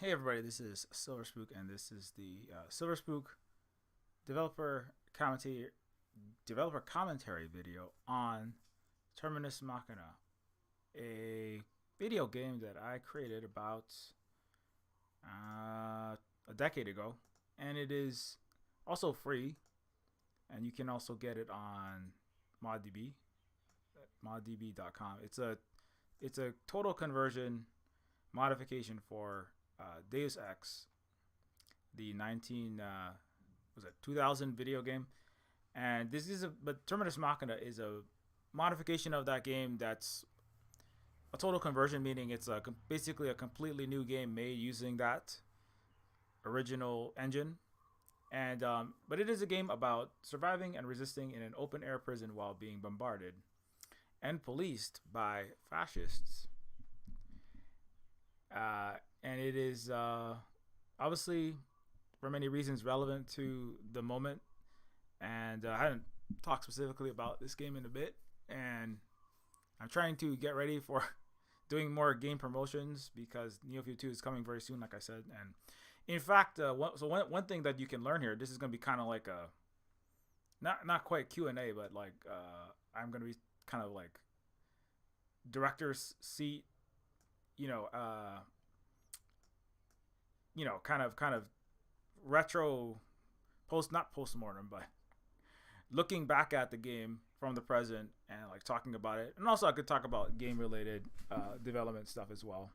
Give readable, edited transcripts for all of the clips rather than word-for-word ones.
Hey everybody, this is Silver Spook, and this is the Silver Spook developer commentary video on Terminus Machina, a video game that I created about a decade ago, and it is also free, and you can also get it on ModDB, moddb.com. It's a total conversion modification for Deus Ex, the 2000 video game, and but Terminus Machina is a modification of that game. That's a total conversion, meaning it's basically a completely new game made using that original engine. And but it is a game about surviving and resisting in an open air prison while being bombarded and policed by fascists. And it is obviously, for many reasons, relevant to the moment. And I haven't talked specifically about this game in a bit, and I'm trying to get ready for doing more game promotions because Neofeud 2 is coming very soon, like I said. And in fact, one thing that you can learn here, this is going to be kind of like a not quite Q&A, but like I'm going to be kind of like director's seat, kind of retro not post-mortem, but looking back at the game from the present and like talking about it. And also I could talk about game related development stuff as well.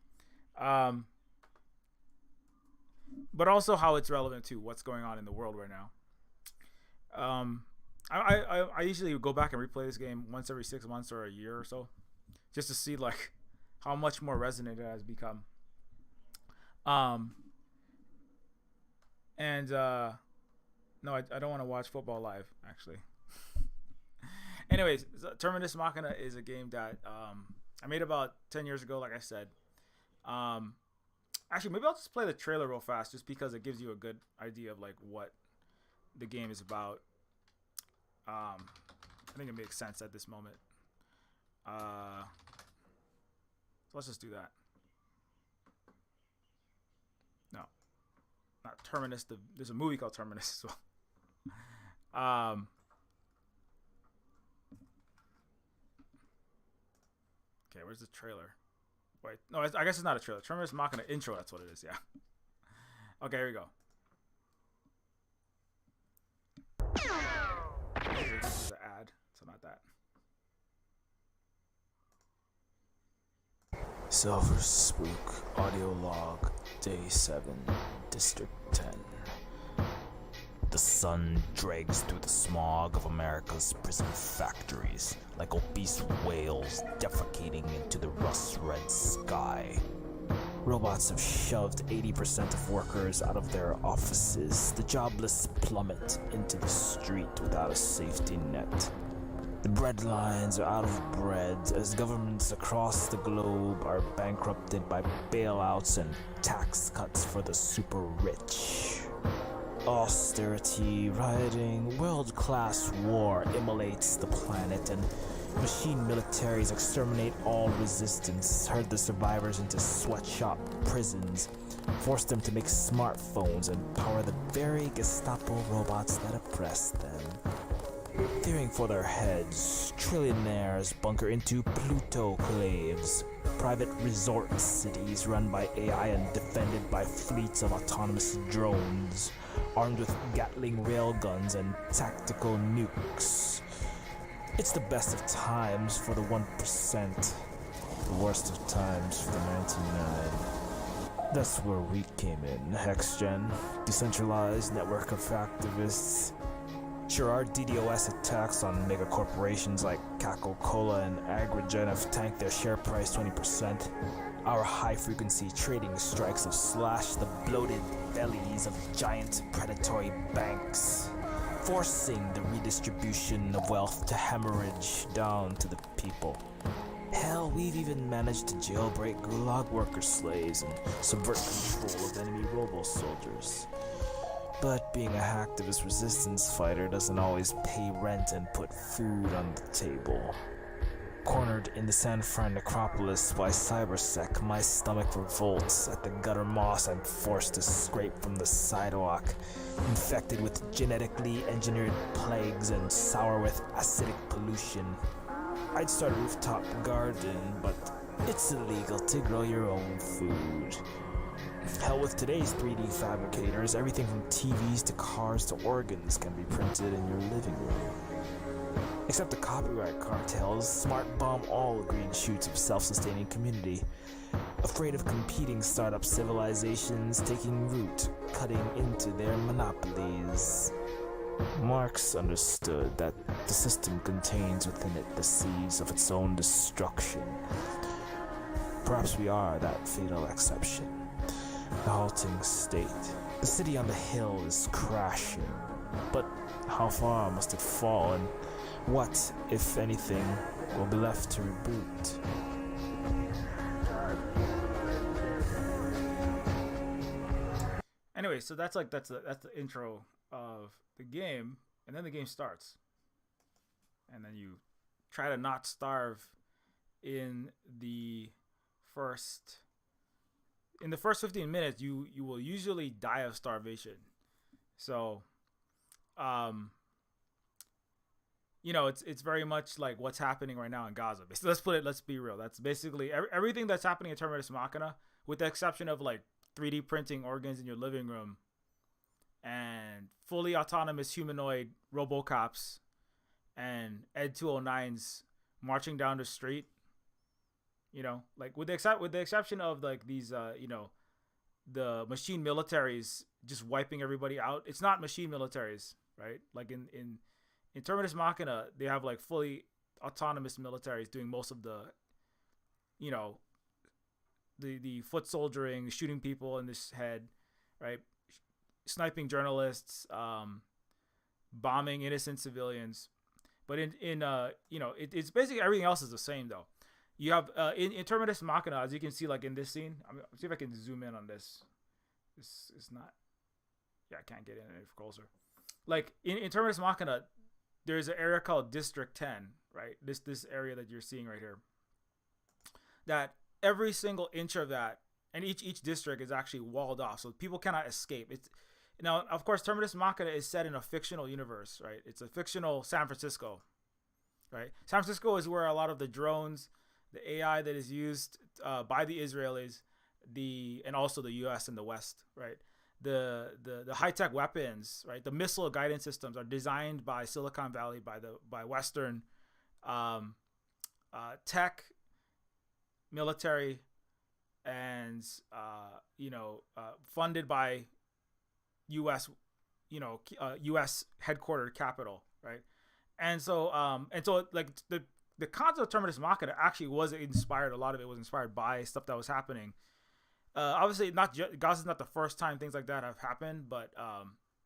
But also how it's relevant to what's going on in the world right now. I usually go back and replay this game once every 6 months or a year or so, just to see like how much more resonant it has become. No, I don't want to watch football live, actually. Anyways, Terminus Machina is a game that I made about 10 years ago, like I said. Actually, maybe I'll just play the trailer real fast, just because it gives you a good idea of like what the game is about. I think it makes sense at this moment. So let's just do that. No, not Terminus. There's a movie called Terminus as well. Okay, where's the trailer? Wait, no, I guess it's not a trailer. Terminus Machina intro, that's what it is, yeah. Okay, here we go. This is the ad, so not that. Silver Spook audio log, day 7, district 10. The sun drags through the smog of America's prison factories like obese whales defecating into the rust-red sky. Robots have shoved 80% of workers out of their offices. The jobless plummet into the street without a safety net. The bread lines are out of bread as governments across the globe are bankrupted by bailouts and tax cuts for the super rich. Austerity, rioting, world-class war immolates the planet, and machine militaries exterminate all resistance, herd the survivors into sweatshop prisons, force them to make smartphones, and power the very Gestapo robots that oppress them. Fearing for their heads, trillionaires bunker into Pluto-claves, private resort cities run by AI and defended by fleets of autonomous drones, armed with Gatling railguns and tactical nukes. It's the best of times for the 1%, the worst of times for the 99. That's where we came in, HexGen, decentralized network of activists. Sure, our DDoS attacks on mega corporations like Coca-Cola and Agrogen have tanked their share price 20%. Our high-frequency trading strikes have slashed the bloated bellies of giant predatory banks, forcing the redistribution of wealth to hemorrhage down to the people. Hell, we've even managed to jailbreak gulag worker slaves and subvert control of enemy robo-soldiers. But being a hacktivist resistance fighter doesn't always pay rent and put food on the table. Cornered in the San Fran necropolis by Cybersec, my stomach revolts at the gutter moss I'm forced to scrape from the sidewalk, infected with genetically engineered plagues and sour with acidic pollution. I'd start a rooftop garden, but it's illegal to grow your own food. Hell, with today's 3D fabricators, everything from TVs to cars to organs can be printed in your living room. Except the copyright cartels smart bomb all green shoots of self-sustaining community, afraid of competing startup civilizations taking root, cutting into their monopolies. Marx understood that the system contains within it the seeds of its own destruction. Perhaps we are that fatal exception, the halting state. The city on the hill is crashing, but how far must it fall, and what, if anything, will be left to reboot? Anyway, so that's the intro of the game, and then the game starts, and then you try to not starve in the first 15 minutes. You will usually die of starvation. So, it's very much like what's happening right now in Gaza. Let's be real. That's basically everything that's happening in Terminus Machina, with the exception of like 3D printing organs in your living room and fully autonomous humanoid RoboCops and Ed 209s marching down the street. Like with the exception of like these the machine militaries just wiping everybody out. It's not machine militaries, right? Like in Terminus Machina, they have like fully autonomous militaries doing most of the, the foot soldiering, shooting people in this head, right? Sniping journalists, bombing innocent civilians. But it's basically everything else is the same though. You have in Terminus Machina, as you can see, like in this scene. See if I can zoom in on this. This is not. Yeah, I can't get in any closer. Like in Terminus Machina, there's an area called District 10, right? This area that you're seeing right here. That every single inch of that, and each district is actually walled off, so people cannot escape. It's now, of course, Terminus Machina is set in a fictional universe, right? It's a fictional San Francisco, right? San Francisco is where a lot of the drones, the AI that is used by the Israelis, and also the U.S. and the West, right? The high-tech weapons, right? The missile guidance systems are designed by Silicon Valley, by Western tech, military, and funded by U.S. U.S. headquartered capital, right? And so like the concept of Terminus Machina actually was inspired. A lot of it was inspired by stuff that was happening. Obviously, Gaza's not the first time things like that have happened, but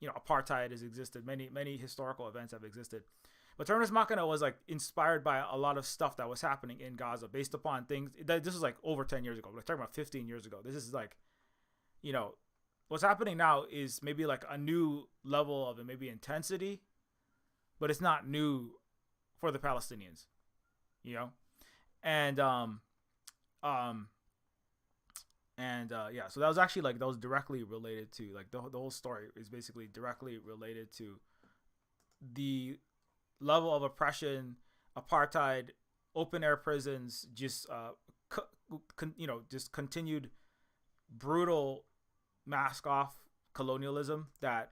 apartheid has existed. Many historical events have existed, but Terminus Machina was like inspired by a lot of stuff that was happening in Gaza, based upon things. This was like over 10 years ago. We're talking about 15 years ago. This is like, what's happening now is maybe like a new level of maybe intensity, but it's not new for the Palestinians, and so that was actually like, that was directly related to like the whole story is basically directly related to the level of oppression, apartheid, open air prisons, just just continued brutal mask off colonialism that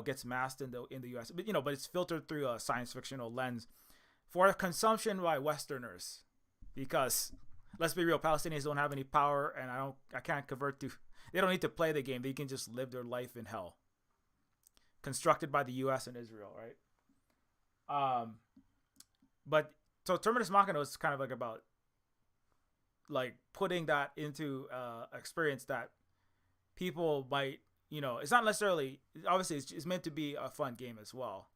gets masked in the US, but it's filtered through a science fictional lens for consumption by Westerners, because let's be real, Palestinians don't have any power, and I can't convert to. They don't need to play the game. They can just live their life in hell, constructed by the U.S. and Israel, right? But so Terminus Machina was kind of like about like putting that into experience that people might, it's not necessarily, obviously it's meant to be a fun game as well,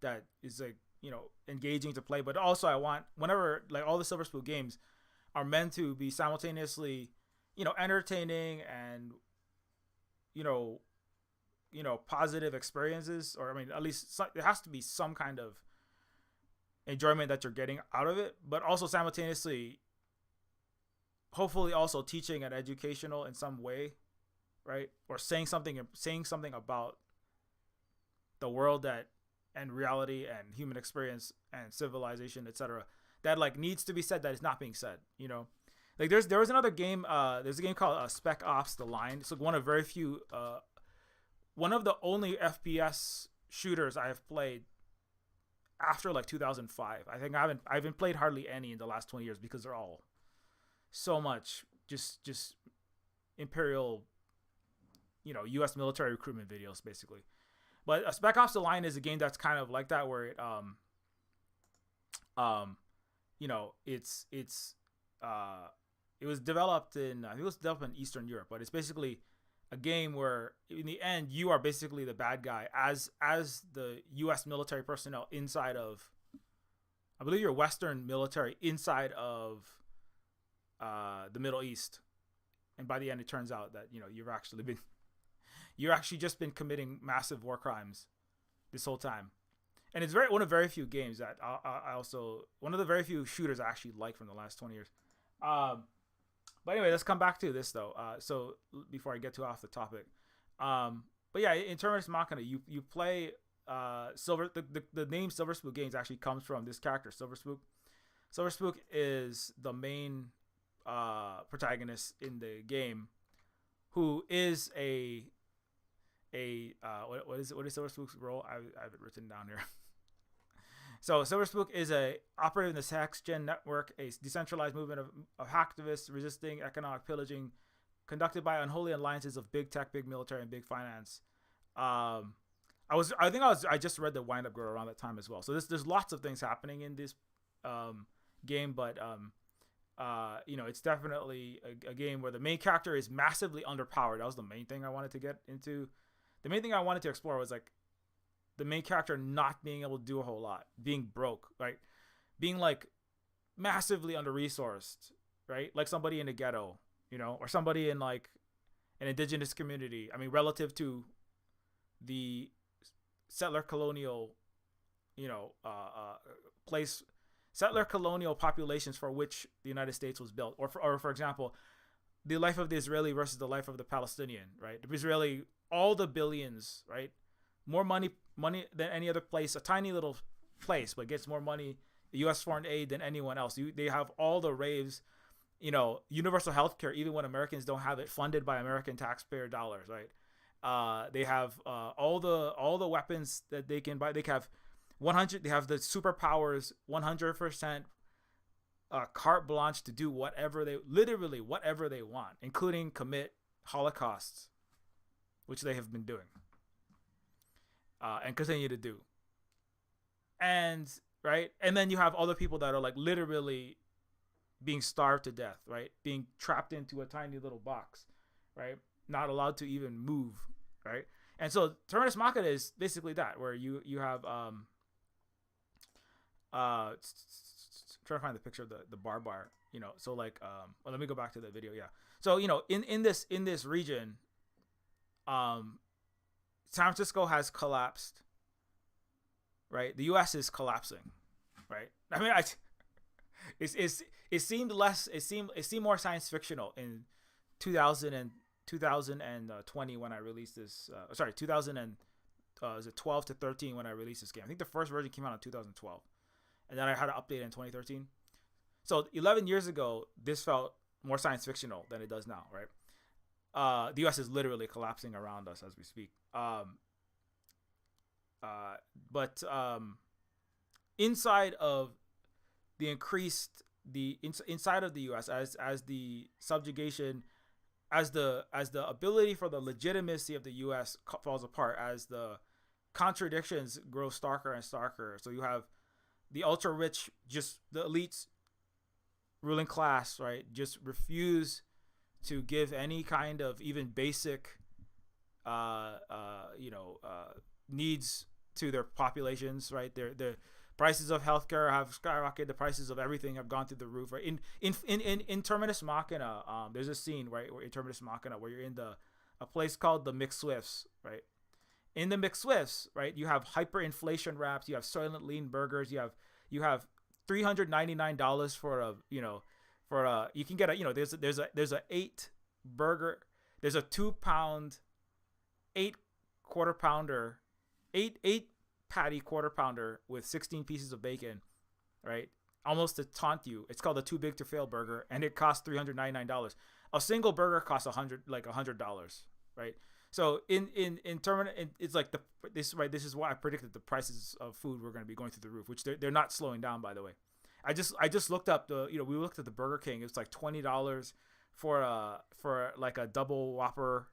that is like engaging to play, but also I want, whenever like all the Silver Spoon games are meant to be simultaneously, entertaining and, positive experiences, or I mean, at least there has to be some kind of enjoyment that you're getting out of it, but also simultaneously, hopefully, also teaching and educational in some way, right? Or saying something about the world that and reality and human experience and civilization, etc. That like needs to be said that is not being said. You know, like there was another game. There's a game called Spec Ops: The Line. It's like one of very few, one of the only FPS shooters I have played after like 2005. I think I haven't played hardly any in the last 20 years because they're all so much just imperial, you know, U.S. military recruitment videos basically. But Spec Ops: The Line is a game that's kind of like that, where it you know, it was developed in, I think it was developed in Eastern Europe, but it's basically a game where in the end you are basically the bad guy as the U.S. military personnel inside of, I believe you're Western military inside of the Middle East, and by the end it turns out that, you know, you're actually just been committing massive war crimes this whole time. And it's one of very few games that I also, one of the very few shooters I actually like from the last 20 years. But anyway, let's come back to this though. So before I get too off the topic, but yeah, in Terminus Machina, you play Silver. The name Silver Spook Games actually comes from this character, Silver Spook. Silver Spook is the main protagonist in the game, who is what is Silver Spook's role? I have it written down here. So Silver Spook is a operative in the Sax-Gen network, a decentralized movement of hacktivists resisting economic pillaging, conducted by unholy alliances of big tech, big military, and big finance. I just read the Wind Up Girl around that time as well. So there's lots of things happening in this game, but you know, it's definitely a game where the main character is massively underpowered. That was the main thing I wanted to get into. The main thing I wanted to explore was like the main character not being able to do a whole lot, being broke, right? Being like massively under-resourced, right? Like somebody in a ghetto, you know, or somebody in like an indigenous community. I mean, relative to the settler colonial, you know, settler colonial populations for which the United States was built, or for example, the life of the Israeli versus the life of the Palestinian, right? The Israeli, all the billions, right? More money than any other place, a tiny little place, but gets more money, U.S. foreign aid than anyone else. They have all the raves, you know, universal health care, even when Americans don't have it, funded by American taxpayer dollars, right? They have all the weapons that they can buy. They have 100. They have the superpowers, 100% carte blanche to do literally whatever they want, including commit holocausts, which they have been doing. And continue to do. And right, and then you have other people that are like literally being starved to death, right? Being trapped into a tiny little box, right? Not allowed to even move, right? And so Terminus Machina is basically that, where you have trying to find the picture of the barbed wire, you know. So like well, let me go back to the video. Yeah. So, you know, in this region, San Francisco has collapsed, right? The U.S. is collapsing, right? I mean, it seemed more science fictional in 2020 when I released this. 2012 to 13 when I released this game. I think the first version came out in 2012, and then I had to update it in 2013. So 11 years ago, this felt more science fictional than it does now, right? The U.S. is literally collapsing around us as we speak. But inside of the inside of the U.S. as the subjugation, as the ability for the legitimacy of the U.S. falls apart, as the contradictions grow starker and starker. So you have the ultra rich, just the elites, ruling class, right? Just refuse to give any kind of even basic, needs to their populations, right? The prices of healthcare have skyrocketed. The prices of everything have gone through the roof, right? In Terminus Machina, there's a scene, right, where in Terminus Machina where you're in a place called the McSwifts, right? In the McSwifts, right, you have hyperinflation wraps, you have Soylent Lean burgers, you have you have $399 for a, you can get a, there's a 8 burger, there's a 2-pound 8 quarter pounder, 8 patty quarter pounder with 16 pieces of bacon, right? Almost to taunt you. It's called a too big to fail burger, and it costs $399. A single burger costs $100, right? So in Terminus, it's like this is why I predicted the prices of food were going to be going through the roof, which they're not slowing down, by the way. I just looked up we looked at the Burger King. It was like $20 for like a double Whopper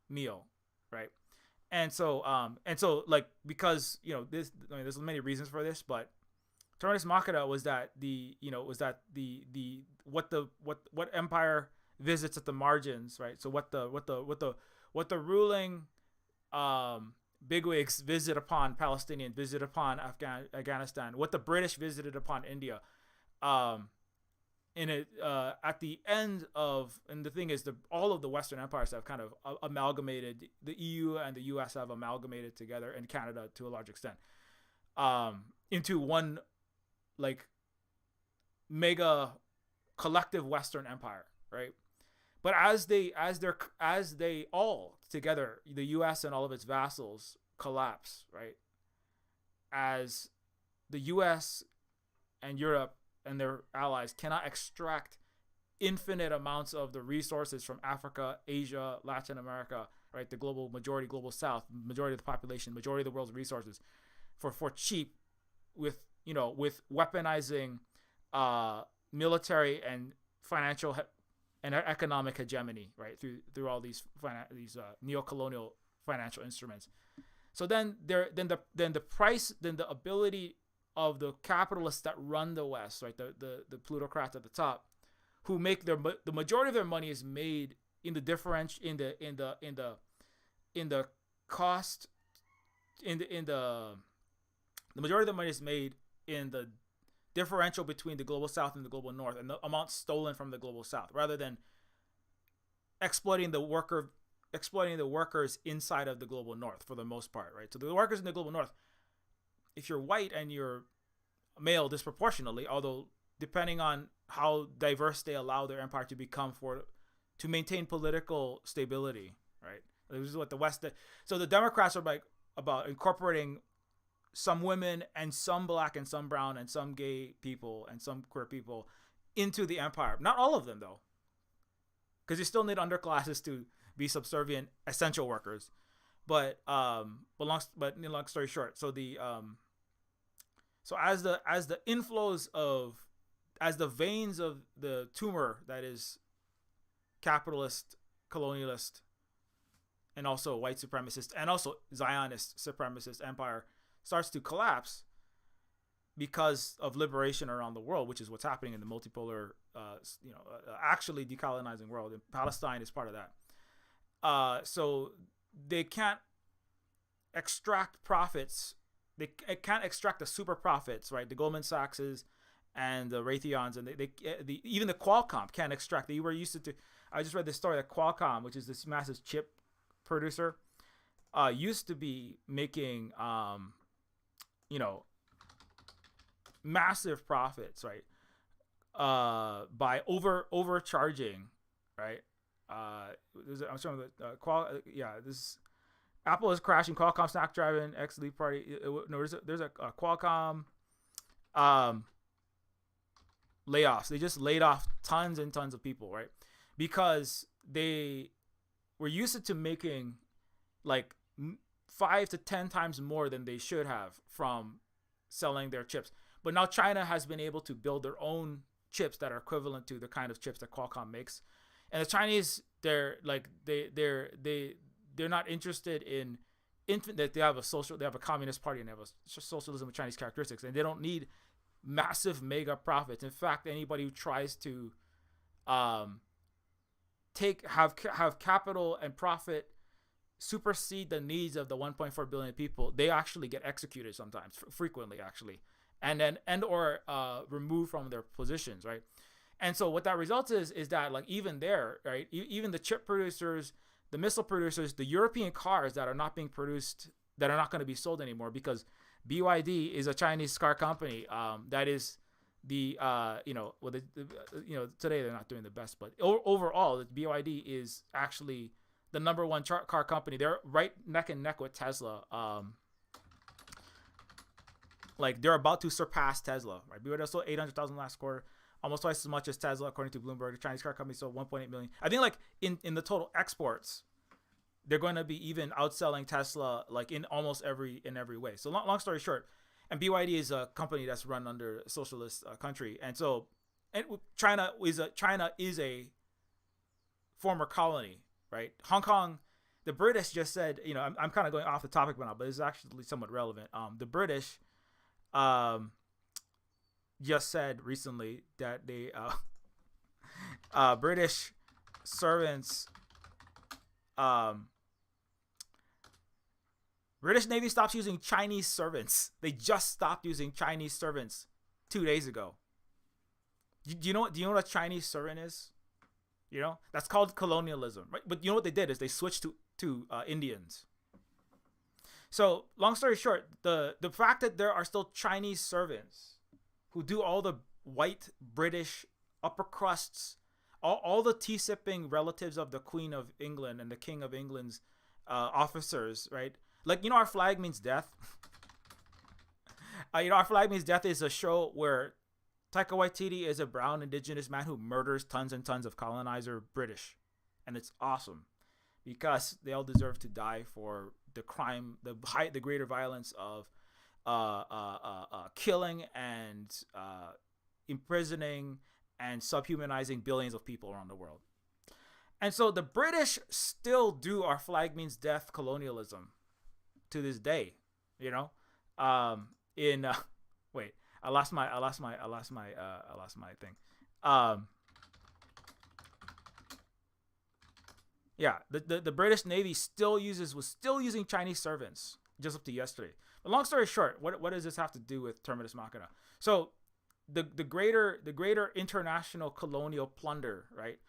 meal, right? And so like, because there's many reasons for this, but Terminus Machina was that what empire visits at the margins, right? So what the ruling bigwigs visit upon Palestinians, visit upon Afghanistan, what the British visited upon India, at the end of, and the thing is, all of the Western empires have kind of amalgamated, the EU and the US have amalgamated together, and Canada to a large extent, into one like mega collective Western empire, right? But as they all together, the U.S. and all of its vassals collapse, right? As the U.S. and Europe and their allies cannot extract infinite amounts of the resources from Africa, Asia, Latin America, right? The global South, majority of the population, majority of the world's resources, for cheap, with weaponizing military and financial and economic hegemony, right, through all these neo-colonial financial instruments. So then the ability of the capitalists that run the West, right, the plutocrats at the top, who make the majority of their money is made in the differential, in the cost, the majority of the money is made in the differential between the global South and the global North, and the amount stolen from the global South, rather than exploiting the workers inside of the global North for the most part, right? So the workers in the global North, if you're white and you're male disproportionately, although depending on how diverse they allow their empire to become to maintain political stability, right? This is what the West did. So the Democrats are like about incorporating some women and some black and some brown and some gay people and some queer people into the empire. Not all of them, though, because you still need underclasses to be subservient essential workers. But long story short, so as the veins of the tumor that is capitalist, colonialist, and also white supremacist and also Zionist supremacist empire starts to collapse because of liberation around the world, which is what's happening in the multipolar, actually decolonizing world. And Palestine is part of that. So they can't extract profits. They can't extract the super profits, right? The Goldman Sachs's and the Raytheons, and even the Qualcomm can't extract. They were used to. I just read this story that Qualcomm, which is this massive chip producer, used to be making massive profits, right? By overcharging, right? I'm showing this Apple is crashing. Qualcomm Snapdragon X Elite Party. There's a Qualcomm layoffs. They just laid off tons and tons of people, right? Because they were used to making like 5 to 10 times more than they should have from selling their chips. But now China has been able to build their own chips that are equivalent to the kind of chips that Qualcomm makes. And the Chinese, they're not interested in that they have a communist party and they have a socialism with Chinese characteristics, and they don't need massive mega profits. In fact, anybody who tries to have capital and profit supersede the needs of the 1.4 billion people, they actually get executed sometimes, frequently actually, and or removed from their positions, right? And so what that results is that, like, even there, right, even the chip producers, the missile producers, the European cars that are not being produced, that are not going to be sold anymore because BYD is a Chinese car company that is the today they're not doing the best, but overall BYD is actually the number one car company. They're right neck and neck with Tesla. Like they're about to surpass Tesla, right? BYD sold 800,000 last quarter, almost twice as much as Tesla, according to Bloomberg. The Chinese car company sold 1.8 million. I think like in the total exports, they're going to be even outselling Tesla like in almost every way. So long story short, and BYD is a company that's run under a socialist country, and so China is a former colony, right? Hong Kong, the British just said, I'm kind of going off the topic now, but it's actually somewhat relevant. The British just said recently that they British servants British Navy stops using Chinese servants. They just stopped using Chinese servants 2 days ago. Do you know what a Chinese servant is? That's called colonialism, right? But you know what they did is they switched to Indians. So long story short, the fact that there are still Chinese servants who do all the white British upper crusts, all the tea sipping relatives of the Queen of England and the King of England's officers, right? Like, Our Flag Means Death. Our Flag Means Death is a show where Taika Waititi is a brown indigenous man who murders tons and tons of colonizer British. And it's awesome because they all deserve to die for the crime, the greater violence of killing and imprisoning and subhumanizing billions of people around the world. And so the British still do Our Flag Means Death colonialism to this day, wait, I lost my thing. The British Navy was still using Chinese servants just up to yesterday. But long story short, what does this have to do with Terminus Machina? So the greater international colonial plunder, right,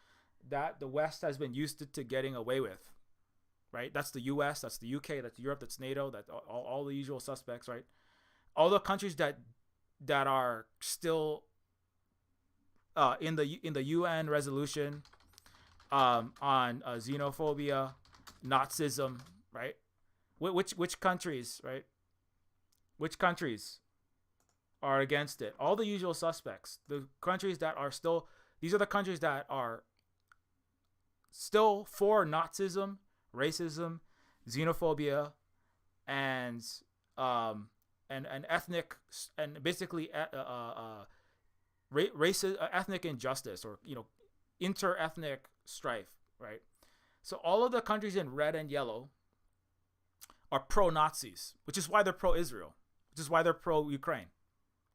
that the West has been used to getting away with, right? That's the US, that's the UK, that's Europe, that's NATO, that's all the usual suspects, right? All the countries that are still in the UN resolution on xenophobia, Nazism, right? Which countries, right? Which countries are against it? All the usual suspects. The countries that are still, these are the countries that are still for Nazism, racism, xenophobia, and ethnic and basically ethnic injustice, or inter-ethnic strife, right? So all of the countries in red and yellow are pro-Nazis, which is why they're pro-Israel, which is why they're pro-Ukraine.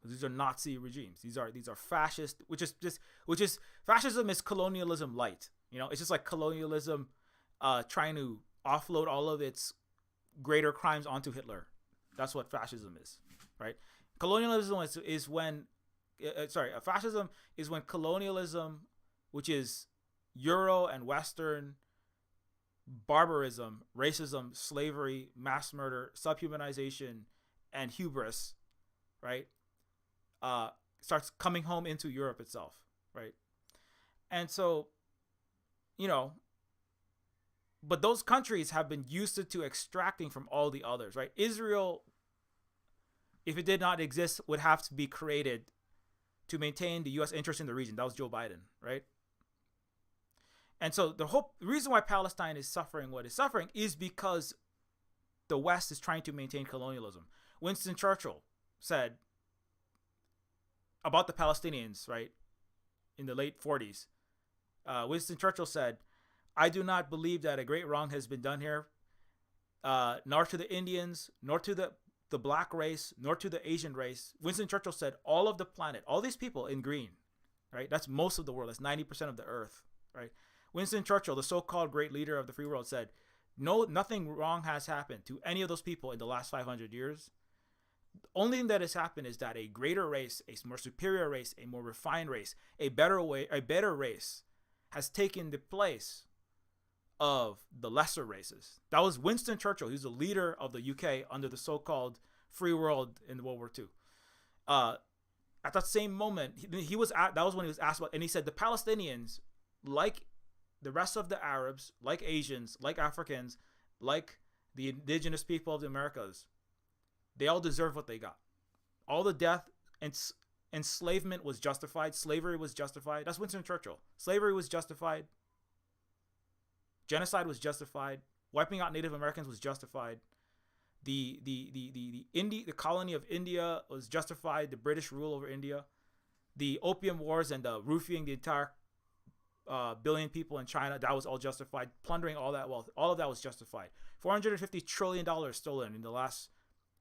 These are Nazi regimes. These are fascist, which is fascism is colonialism light. It's just like colonialism trying to offload all of its greater crimes onto Hitler. That's what fascism is, right? Colonialism is when fascism is when colonialism, which is Euro and Western barbarism, racism, slavery, mass murder, subhumanization, and hubris, right, starts coming home into Europe itself, right? And so, but those countries have been used to extracting from all the others, right? Israel, if it did not exist, would have to be created to maintain the U.S. interest in the region. That was Joe Biden, right? And so the reason why Palestine is suffering what it's suffering is because the West is trying to maintain colonialism. Winston Churchill said about the Palestinians, right, in the late 40s, Winston Churchill said, "I do not believe that a great wrong has been done here, nor to the Indians, nor to the black race, nor to the Asian race." Winston Churchill said all of the planet, all these people in green, right? That's most of the world. That's 90% of the earth, right? Winston Churchill, the so-called great leader of the free world, said, nothing wrong has happened to any of those people in the last 500 years. The only thing that has happened is that a greater race, a more superior race, a more refined race, a better race has taken the place of the lesser races. That was Winston Churchill. He's the leader of the UK under the so-called free world in World War II. At that same moment, he was at, that was when he was asked about, and he said the Palestinians, like the rest of the Arabs, like Asians, like Africans, like the indigenous people of the Americas, they all deserve what they got. All the death and enslavement was justified. Slavery was justified. That's Winston Churchill. Slavery was justified. Genocide was justified. Wiping out Native Americans was justified. The colony of India was justified. The British rule over India. The Opium Wars and the roofing the entire billion people in China, that was all justified. Plundering all that wealth, all of that was justified. $450 trillion stolen in the last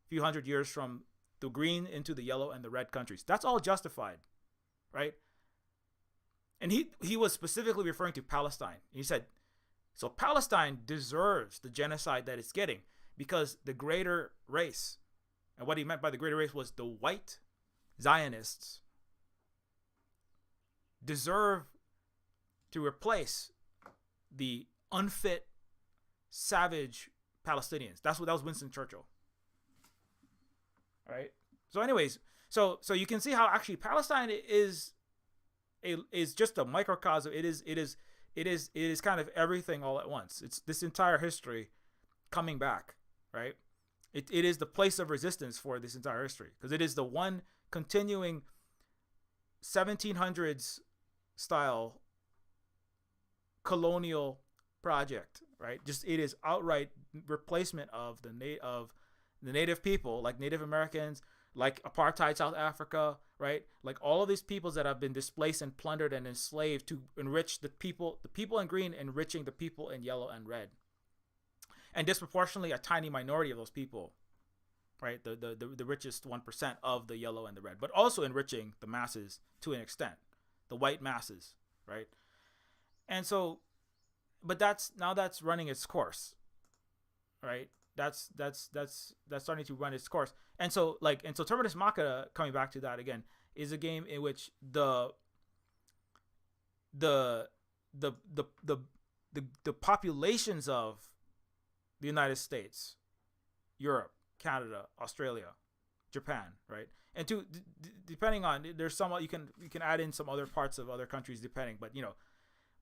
few hundred years from the green into the yellow and the red countries. That's all justified, right? And he was specifically referring to Palestine. He said, so Palestine deserves the genocide that it's getting because the greater race, and what he meant by the greater race was the white Zionists, deserve to replace the unfit, savage Palestinians. That was Winston Churchill. All right. So, anyways, so you can see how actually Palestine is just a microcosm. It is kind of everything all at once. It's this entire history coming back, right? It is the place of resistance for this entire history because it is the one continuing 1700s style colonial project, right? Just it is outright replacement of the native people, like Native Americans, like apartheid South Africa, right? Like all of these peoples that have been displaced and plundered and enslaved to enrich the people in green, enriching the people in yellow and red, and disproportionately a tiny minority of those people, right? The richest 1% of the yellow and the red, but also enriching the masses to an extent, the white masses, right? And so, but that's running its course, right? That's starting to run its course. And so Terminus Machina, coming back to that again, is a game in which the populations of the United States, Europe, Canada, Australia, Japan, right? And depending on, there's some, you can add in some other parts of other countries depending, but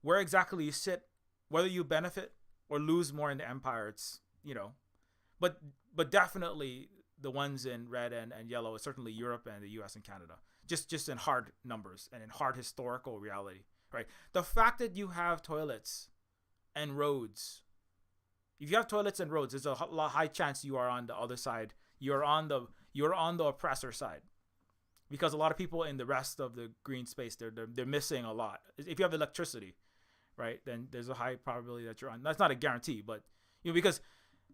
where exactly you sit, whether you benefit or lose more in the empire, it's, but definitely the ones in red and yellow is certainly Europe and the US and Canada, just in hard numbers and in hard historical reality, right? The fact that you have toilets and roads, if you have toilets and roads, there's a high chance you are on the other side. You're on the oppressor side, because a lot of people in the rest of the green space, they're missing a lot. If you have electricity, right, then there's a high probability that you're on. That's not a guarantee, but because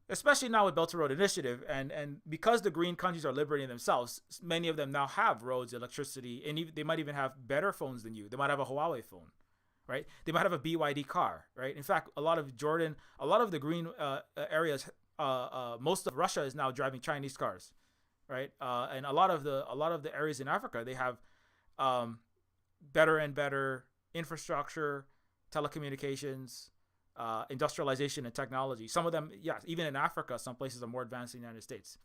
especially now with Belt and Road Initiative, and because the green countries are liberating themselves, many of them now have roads, electricity, and they might even have better phones than you. They might have a Huawei phone, right? They might have a BYD car, right? In fact, a lot of the green areas, most of Russia is now driving Chinese cars, right? And a lot of the areas in Africa, they have better and better infrastructure, telecommunications, industrialization and technology. Some of them, yes, even in Africa, some places are more advanced than the United States.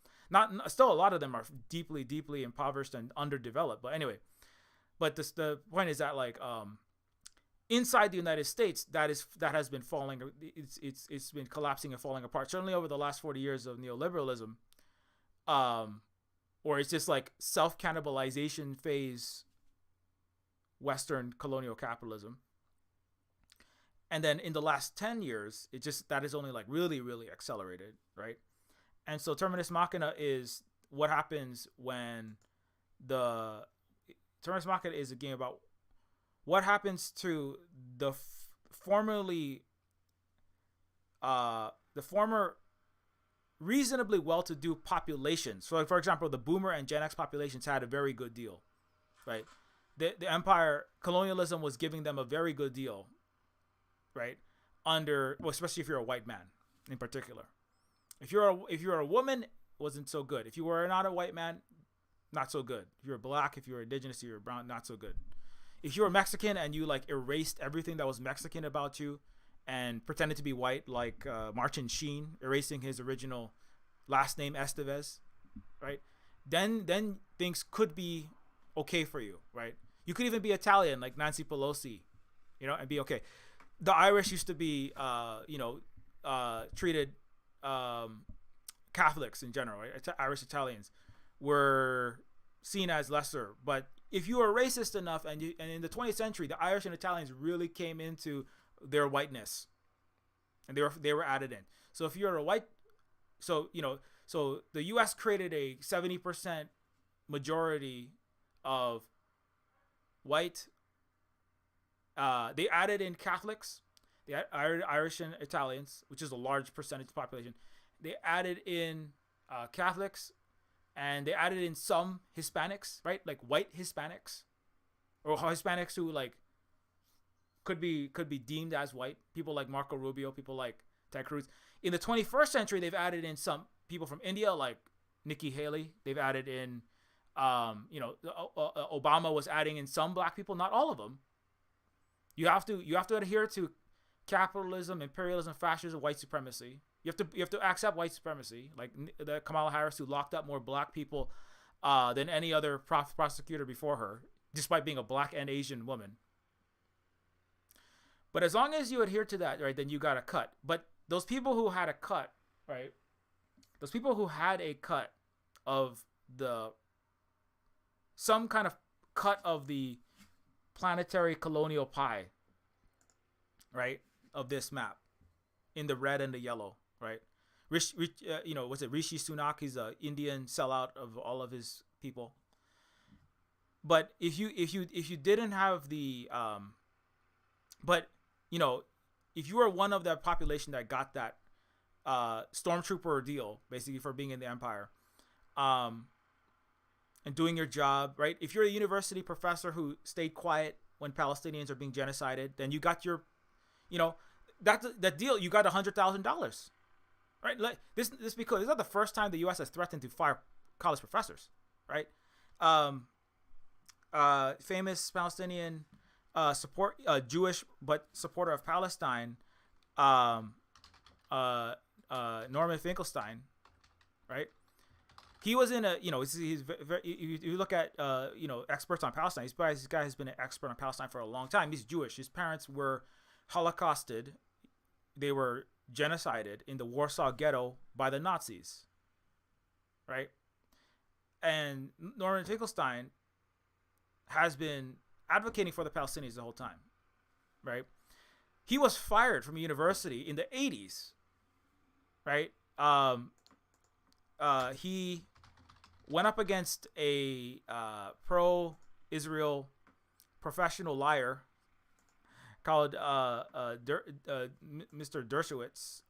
Still a lot of them are deeply, deeply impoverished and underdeveloped. But anyway, the point is that inside the United States, that has been falling. It's been collapsing and falling apart. Certainly over the last 40 years of neoliberalism, or it's just like self-cannibalization phase Western colonial capitalism. And then in the last 10 years, that is only really, really accelerated, right? And so Terminus Machina is what happens when Terminus Machina is a game about what happens to the former reasonably well-to-do populations. So, for example, the Boomer and Gen X populations had a very good deal, right? The empire, colonialism was giving them a very good deal, right? Especially if you're a white man in particular. If you're a woman, it wasn't so good. If you were not a white man, not so good. If you're black, if you're indigenous, if you're brown, not so good. If you were Mexican and you erased everything that was Mexican about you and pretended to be white, like Martin Sheen erasing his original last name Estevez, right? Then things could be okay for you, right? You could even be Italian like Nancy Pelosi, and be okay. The Irish used to be, treated, Catholics in general, right? Irish Italians were seen as lesser, but if you were racist enough, and in the 20th century, the Irish and Italians really came into their whiteness, and they were added in. So if you're a white, so the U.S. created a 70% majority of white. They added in Catholics, they Irish and Italians, which is a large percentage of the population. They added in Catholics, and they added in some Hispanics, right? Like white Hispanics, or Hispanics who like could be deemed as white. People like Marco Rubio, people like Ted Cruz. In the 21st century, they've added in some people from India, like Nikki Haley. They've added in, Obama was adding in some black people, not all of them. You have to adhere to capitalism, imperialism, fascism, white supremacy. You have to accept white supremacy, like the Kamala Harris, who locked up more black people than any other prosecutor before her, despite being a black and Asian woman. But as long as you adhere to that, right, then you got a cut. But those people who had a cut, right, those people who had a cut of some kind of cut of the planetary colonial pie, right, of this map, in the red and the yellow, right? Was it Rishi Sunak? He's an Indian sellout of all of his people. But if you didn't have the if you were one of the population that got that stormtrooper deal, basically, for being in the empire, and doing your job, right? If you're a university professor who stayed quiet when Palestinians are being genocided, then you got your, that deal. You got $100,000, right? Like this because it's not the first time the U.S. has threatened to fire college professors, right? Famous Palestinian Jewish but supporter of Palestine, Norman Finkelstein, right? He was in he's very, you look at experts on Palestine. This guy has been an expert on Palestine for a long time. He's Jewish. His parents were Holocausted. They were genocided in the Warsaw Ghetto by the Nazis, right? And Norman Finkelstein has been advocating for the Palestinians the whole time, right? He was fired from a university in the 80s, right? He went up against a pro-Israel professional liar called Mr. Dershowitz,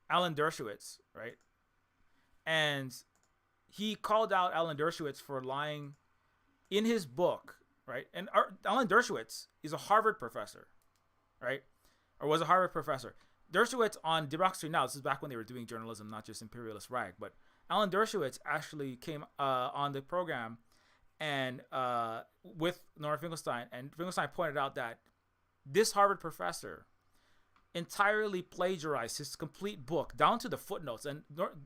Alan Dershowitz, right? And he called out Alan Dershowitz for lying in his book, right? And Alan Dershowitz is a Harvard professor, right? Or was a Harvard professor. Dershowitz on Democracy Now! This is back when they were doing journalism, not just imperialist rag. But Alan Dershowitz actually came on the program and with Norman Finkelstein, and Finkelstein pointed out that this Harvard professor entirely plagiarized his complete book down to the footnotes, and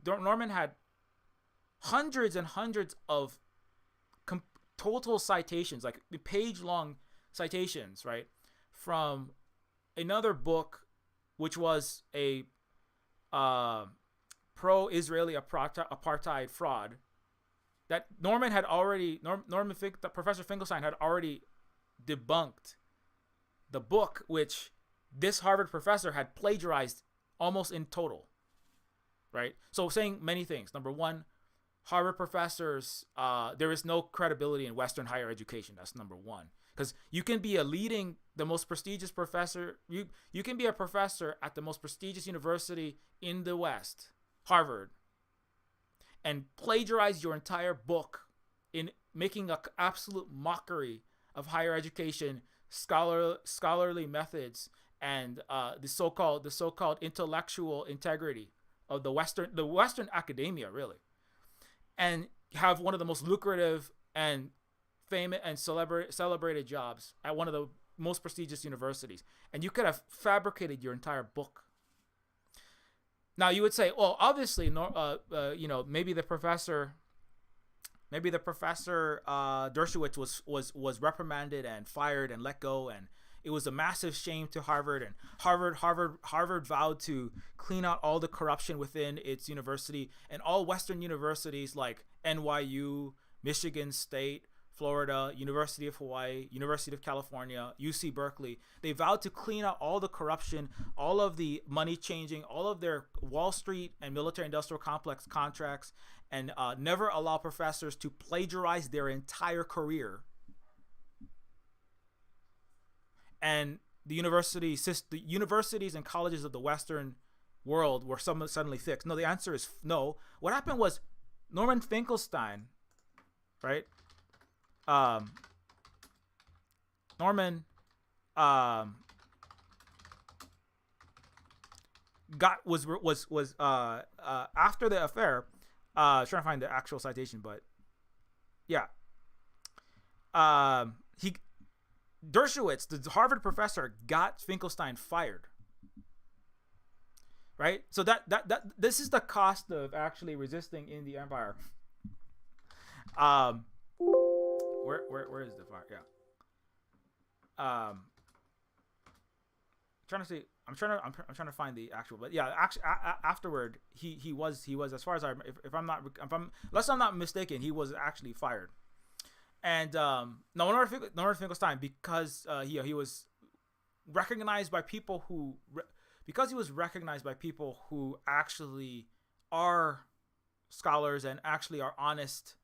Norman had hundreds and hundreds of total citations, like page-long citations, right, from another book, which was a pro-Israeli apartheid fraud that Norman had already, Professor Finkelstein had already debunked the book, which this Harvard professor had plagiarized almost in total, right? So saying many things. Number one, Harvard professors, there is no credibility in Western higher education. That's number one. Because you can be the most prestigious professor. You can be a professor at the most prestigious university in the West, Harvard, and plagiarize your entire book in making an absolute mockery of higher education, scholarly methods, and the so-called intellectual integrity of the Western academia, really, and have one of the most lucrative and famous and celebrated jobs at one of the most prestigious universities, and you could have fabricated your entire book. Now you would say, well, obviously, maybe the professor Dershowitz was reprimanded and fired and let go, and it was a massive shame to Harvard, and Harvard vowed to clean out all the corruption within its university, and all Western universities like NYU, Michigan State, Florida, University of Hawaii, University of California, UC Berkeley. They vowed to clean out all the corruption, all of the money changing, all of their Wall Street and military industrial complex contracts, and never allow professors to plagiarize their entire career. And the universities and colleges of the Western world were suddenly fixed. No, the answer is no. What happened was Norman Finkelstein, right? Norman was after the affair. Trying to find the actual citation, but yeah. Dershowitz, the Harvard professor, got Finkelstein fired. Right? So that this is the cost of actually resisting in the empire. Where is the fire? Yeah. Trying to see. I'm trying to find the actual, but yeah. Actually, afterward, he was as far as unless I'm not mistaken, he was actually fired. And Norman Finkelstein, because he was recognized by people who actually are scholars and actually are honest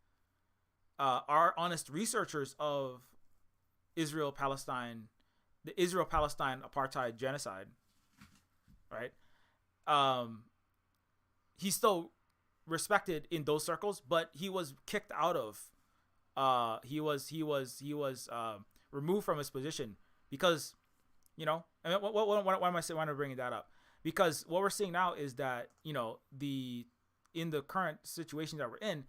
researchers of the Israel-Palestine apartheid genocide, right? He's still respected in those circles, but he was kicked out of. He was removed from his position because, I mean, why am I bringing that up? Because what we're seeing now is that in the current situation that we're in,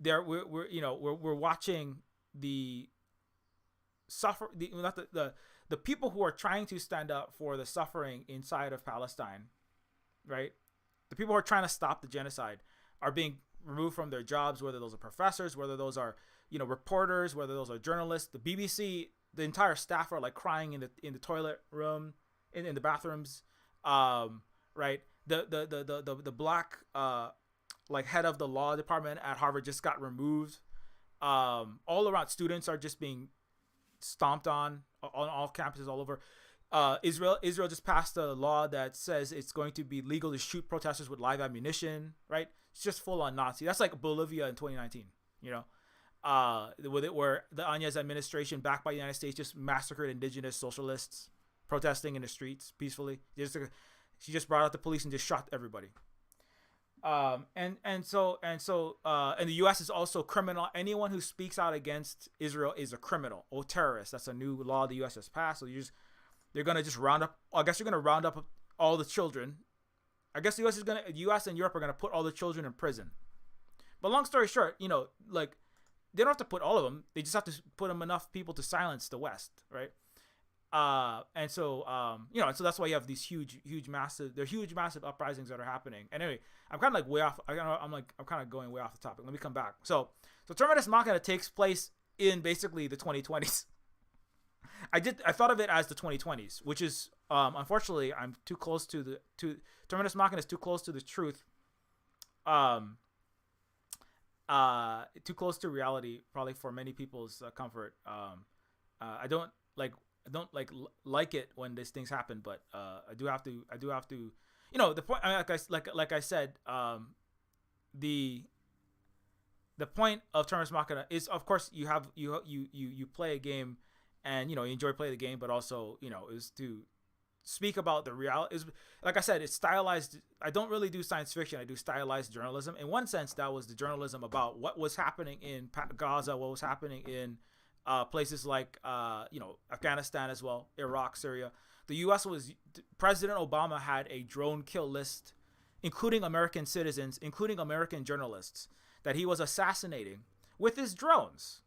we're watching the people who are trying to stand up for the suffering inside of Palestine, right? The people who are trying to stop the genocide are being removed from their jobs, whether those are professors, whether those are reporters, whether those are journalists. The BBC, the entire staff are like crying in the toilet room, in the bathrooms, right? The black like head of the law department at Harvard just got removed. All around, students are just being stomped on all campuses all over. Israel just passed a law that says it's going to be legal to shoot protesters with live ammunition, right? It's just full on Nazi. That's like Bolivia in 2019, where the Áñez administration, backed by the United States, just massacred indigenous socialists protesting in the streets peacefully. She just brought out the police and just shot everybody. And the U.S. is also criminal. Anyone who speaks out against Israel is a criminal or terrorist. That's a new law the U.S. has passed. So they're gonna just round up. I guess you're gonna round up all the children. I guess the U.S. and Europe are gonna put all the children in prison. But long story short, like, they don't have to put all of them. They just have to put enough people to silence the West, right? So that's why you have these huge massive uprisings that are happening. And anyway, I'm kind of like way off. I'm kind of going way off the topic. Let me come back. So Terminus Machina takes place in basically the 2020s. I thought of it as the 2020s, which is unfortunately I'm too close to Terminus Machina is too close to the truth. Too close to reality, probably for many people's comfort. I don't like it when these things happen, but I do have to. The point, like I said, the point of Terminus Machina is, of course, you play a game, and you enjoy playing the game, but also is to speak about the reality. Is, like I said, it's stylized. I don't really do science fiction. I do stylized journalism. In one sense, that was the journalism about what was happening in Gaza, what was happening in places like Afghanistan as well, Iraq, Syria. The U.S. President Obama had a drone kill list, including American citizens, including American journalists, that he was assassinating with his drones.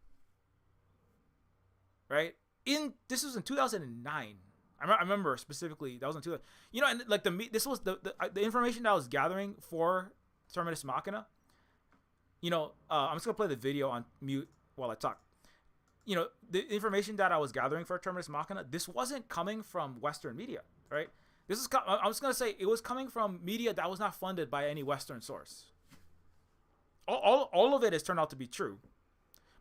Right? This was in 2009. I remember specifically that was in 2000. You know, and like this was the information that I was gathering for Terminus Machina. You know, I'm just gonna play the video on mute while I talk. You know, the information that I was gathering for Terminus Machina, this wasn't coming from Western media, right? This is I'm just gonna say it was coming from media that was not funded by any Western source. All of it has turned out to be true,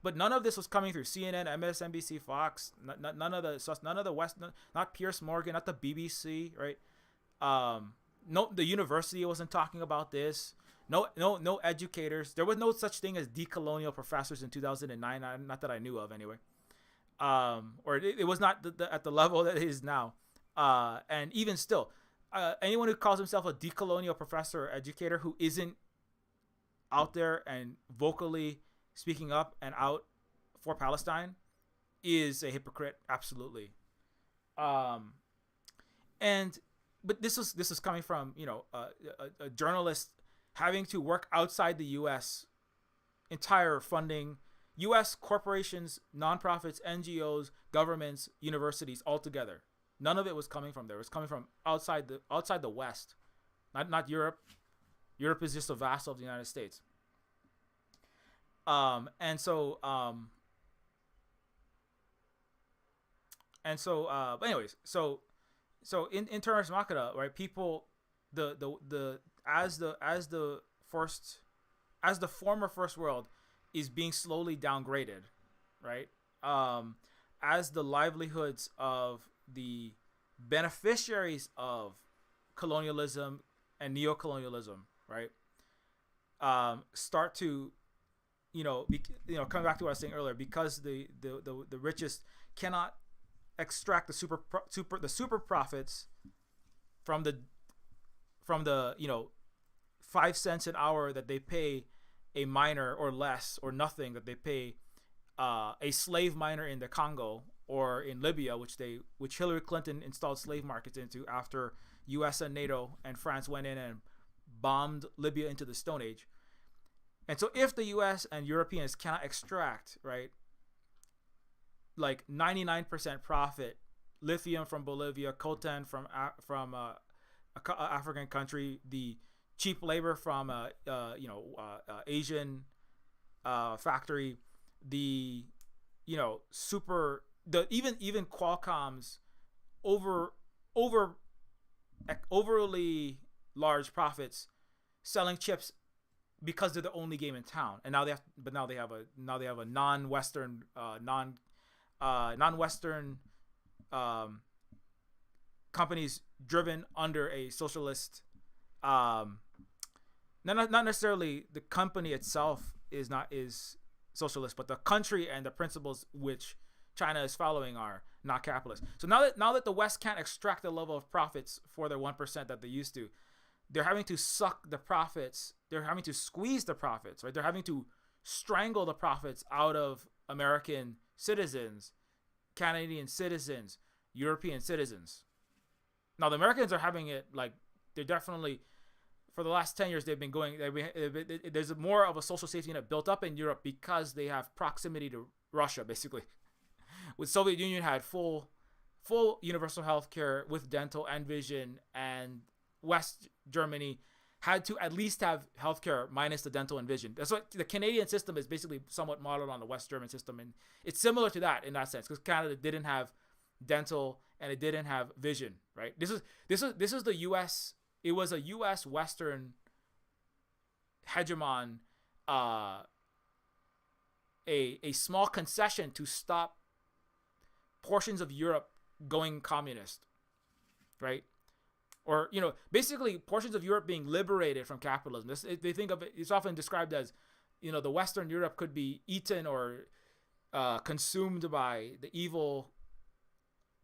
but none of this was coming through CNN, MSNBC, Fox. None of the West, not Piers Morgan, not the BBC, right? No, the university wasn't talking about this. No educators. There was no such thing as decolonial professors in 2009. Not that I knew of, anyway. Or it was not at the level that it is now. And even still, anyone who calls himself a decolonial professor or educator who isn't out there and vocally speaking up and out for Palestine is a hypocrite, absolutely. But this is coming from, you know, a journalist having to work outside the U.S. entire funding, U.S. corporations, nonprofits, NGOs, governments, universities, all together. None of it was coming from there. It was coming from outside the West, not Europe. Europe is just a vassal of the United States. But anyways, so in Terminus Machina, right? People, as the former first world is being slowly downgraded, right? As the livelihoods of the beneficiaries of colonialism and neocolonialism, right, start to, coming back to what I was saying earlier, because the richest cannot extract the super profits from the 5 cents an hour that they pay a miner, or less or nothing that they pay a slave miner in the Congo or in Libya, which Hillary Clinton installed slave markets into after U.S. and NATO and France went in and bombed Libya into the Stone Age. And so if the U.S. and Europeans cannot extract, right, like 99% profit, lithium from Bolivia, coltan from African country, the cheap labor from Asian factory, the even Qualcomm's overly large profits selling chips because they're the only game in town, and now they have a non-Western companies driven under a socialist. Not necessarily the company itself is socialist, but the country and the principles which China is following are not capitalist. So now that the West can't extract the level of profits for their 1% that they used to, they're having to suck the profits. They're having to squeeze the profits, right? They're having to strangle the profits out of American citizens, Canadian citizens, European citizens. Now the Americans are having it like they're definitely, for the last 10 years they've been going. There's more of a social safety net built up in Europe because they have proximity to Russia, basically. With Soviet Union had full universal health care with dental and vision, and West Germany had to at least have healthcare minus the dental and vision. That's what the Canadian system is basically somewhat modeled on the West German system, and it's similar to that in that sense because Canada didn't have dental and it didn't have vision, right? This is the U.S. It was a U.S. Western hegemon, a small concession to stop portions of Europe going communist, right? Or, basically portions of Europe being liberated from capitalism. They think of it, it's often described as, the Western Europe could be eaten or consumed by the evil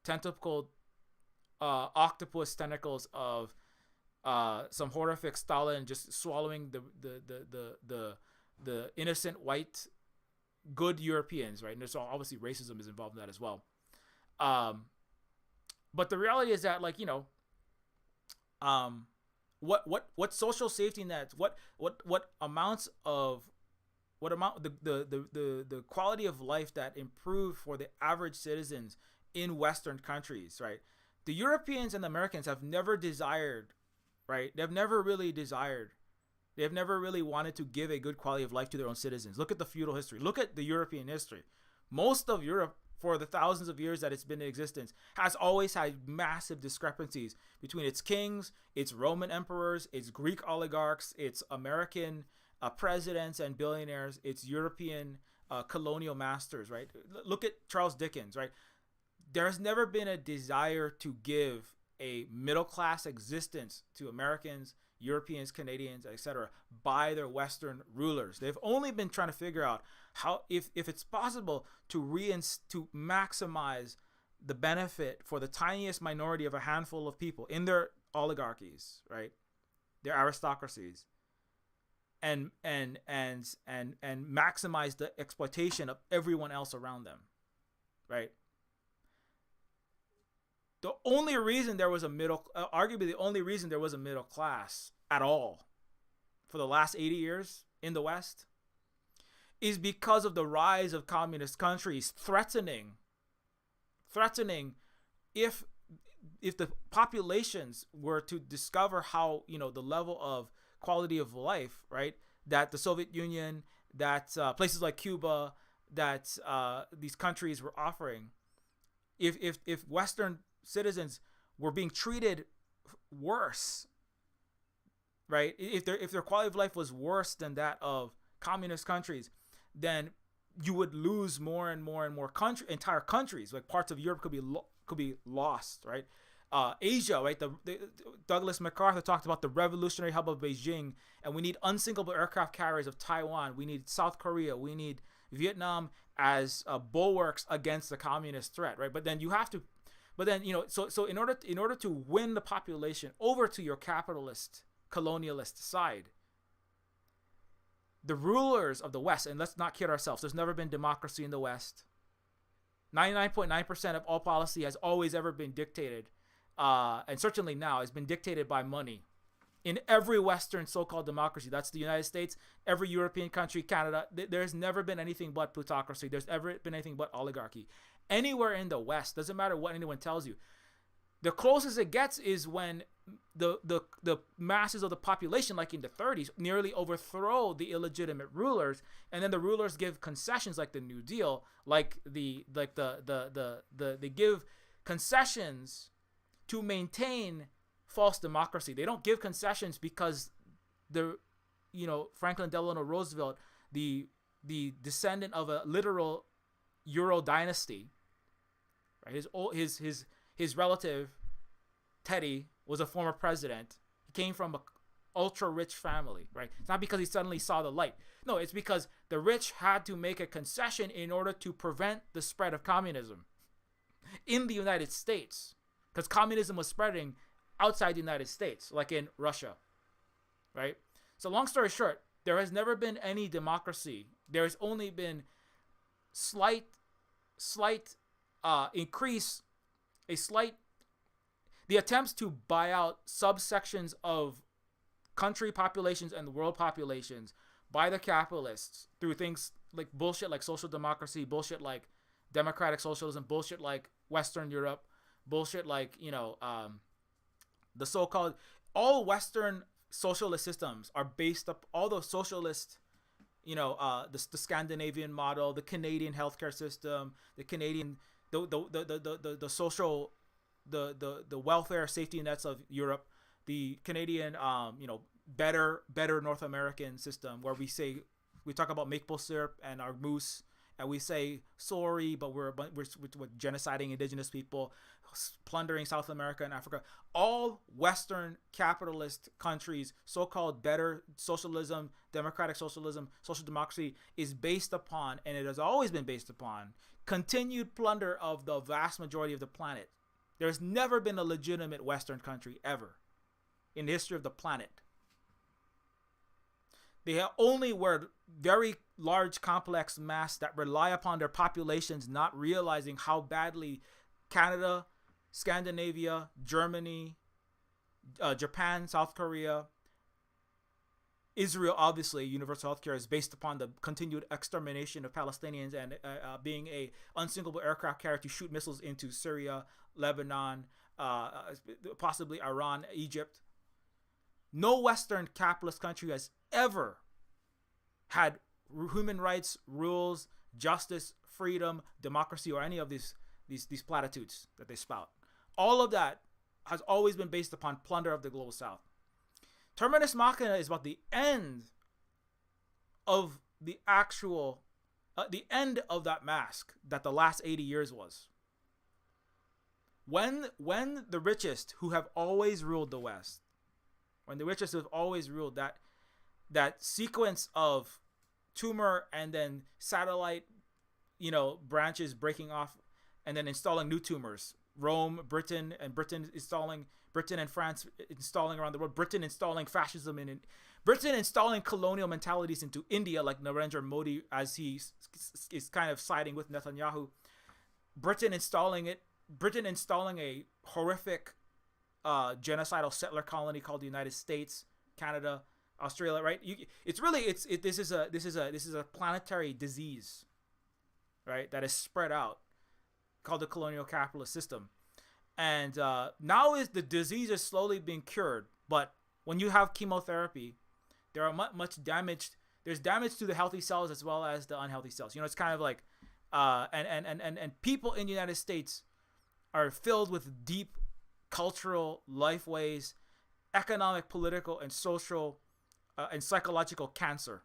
tentacled octopus tentacles of some horrific Stalin just swallowing the innocent white good Europeans, right? And there's obviously racism is involved in that as well. But the reality is that, like, what social safety nets, what amounts of the quality of life that improved for the average citizens in Western countries, right? The Europeans and the Americans have never desired, right? They've never really desired. They've never really wanted to give a good quality of life to their own citizens. Look at the feudal history. Look at the European history. Most of Europe, for the thousands of years that it's been in existence, has always had massive discrepancies between its kings, its Roman emperors, its Greek oligarchs, its American presidents and billionaires, its European colonial masters, right? Look at Charles Dickens, right? There has never been a desire to give a middle-class existence to Americans, Europeans, Canadians, etc. by their Western rulers. They've only been trying to figure out how, if it's possible to maximize the benefit for the tiniest minority of a handful of people in their oligarchies, right? Their aristocracies, and maximize the exploitation of everyone else around them, right? The only reason there was arguably the only reason there was a middle class at all for the last 80 years in the West is because of the rise of communist countries threatening if the populations were to discover how, the level of quality of life, right, that the Soviet Union, that places like Cuba, that these countries were offering, if Western citizens were being treated worse, right? If their quality of life was worse than that of communist countries, then you would lose more and more entire countries. Like parts of Europe could be lost, right? Asia, right? The Douglas MacArthur talked about the revolutionary hub of Beijing, and we need unsinkable aircraft carriers of Taiwan. We need South Korea. We need Vietnam as bulwarks against the communist threat, right? But then you have to. But then, so in order to win the population over to your capitalist, colonialist side, the rulers of the West, and let's not kid ourselves, there's never been democracy in the West. 99.9% of all policy has always ever been dictated, and certainly now has been dictated by money. In every Western so-called democracy, that's the United States, every European country, Canada, there's never been anything but plutocracy. There's ever been anything but oligarchy. Anywhere in the West, doesn't matter what anyone tells you, the closest it gets is when the masses of the population, like in the 30s, nearly overthrow the illegitimate rulers, and then the rulers give concessions like the New Deal, like they give concessions to maintain false democracy. They don't give concessions because Franklin Delano Roosevelt, the descendant of a literal Euro dynasty, right? His relative Teddy was a former president. He came from a ultra rich family, right? It's not because he suddenly saw the light. No, it's because the rich had to make a concession in order to prevent the spread of communism in the United States, because communism was spreading outside the United States, like in Russia, right? So long story short, there has never been any democracy. There has only been slight the attempts to buy out subsections of country populations and world populations by the capitalists through things like bullshit like social democracy, bullshit like democratic socialism, bullshit like Western Europe, bullshit like the so-called all Western socialist systems are based up, all those socialist, the Scandinavian model, the Canadian healthcare system, the Canadian the social the welfare safety nets of Europe, the Canadian better North American system, where we talk about maple syrup and our moose, and we say sorry, but we're genociding indigenous people, plundering South America and Africa. All Western capitalist countries, so-called better socialism, democratic socialism, social democracy, is based upon, and it has always been based upon, continued plunder of the vast majority of the planet. There's never been a legitimate Western country ever in the history of the planet. They only were very large, complex mass that rely upon their populations not realizing how badly Canada, Scandinavia, Germany, Japan, South Korea, Israel, obviously, universal healthcare is based upon the continued extermination of Palestinians and being a unsinkable aircraft carrier to shoot missiles into Syria, Lebanon, possibly Iran, Egypt. No Western capitalist country has ever had human rights, rules, justice, freedom, democracy, or any of these platitudes that they spout. All of that has always been based upon plunder of the global south. Terminus Machina is about the end of the actual, the end of that mask that the last 80 years was. When the richest who have always ruled the West, when the richest who have always ruled that sequence of tumor and then satellite, branches breaking off and then installing new tumors. Rome, Britain and France installing around the world. Britain installing fascism in Britain installing colonial mentalities into India, like Narendra Modi, as he is kind of siding with Netanyahu. Britain installing a horrific genocidal settler colony called the United States, Canada, Australia, right? This is a planetary disease, right? That is spread out, called the colonial capitalist system, and now the disease is slowly being cured. But when you have chemotherapy, there are much damage. There's damage to the healthy cells as well as the unhealthy cells. It's kind of like, and people in the United States are filled with deep cultural lifeways, economic, political, and social and psychological cancer.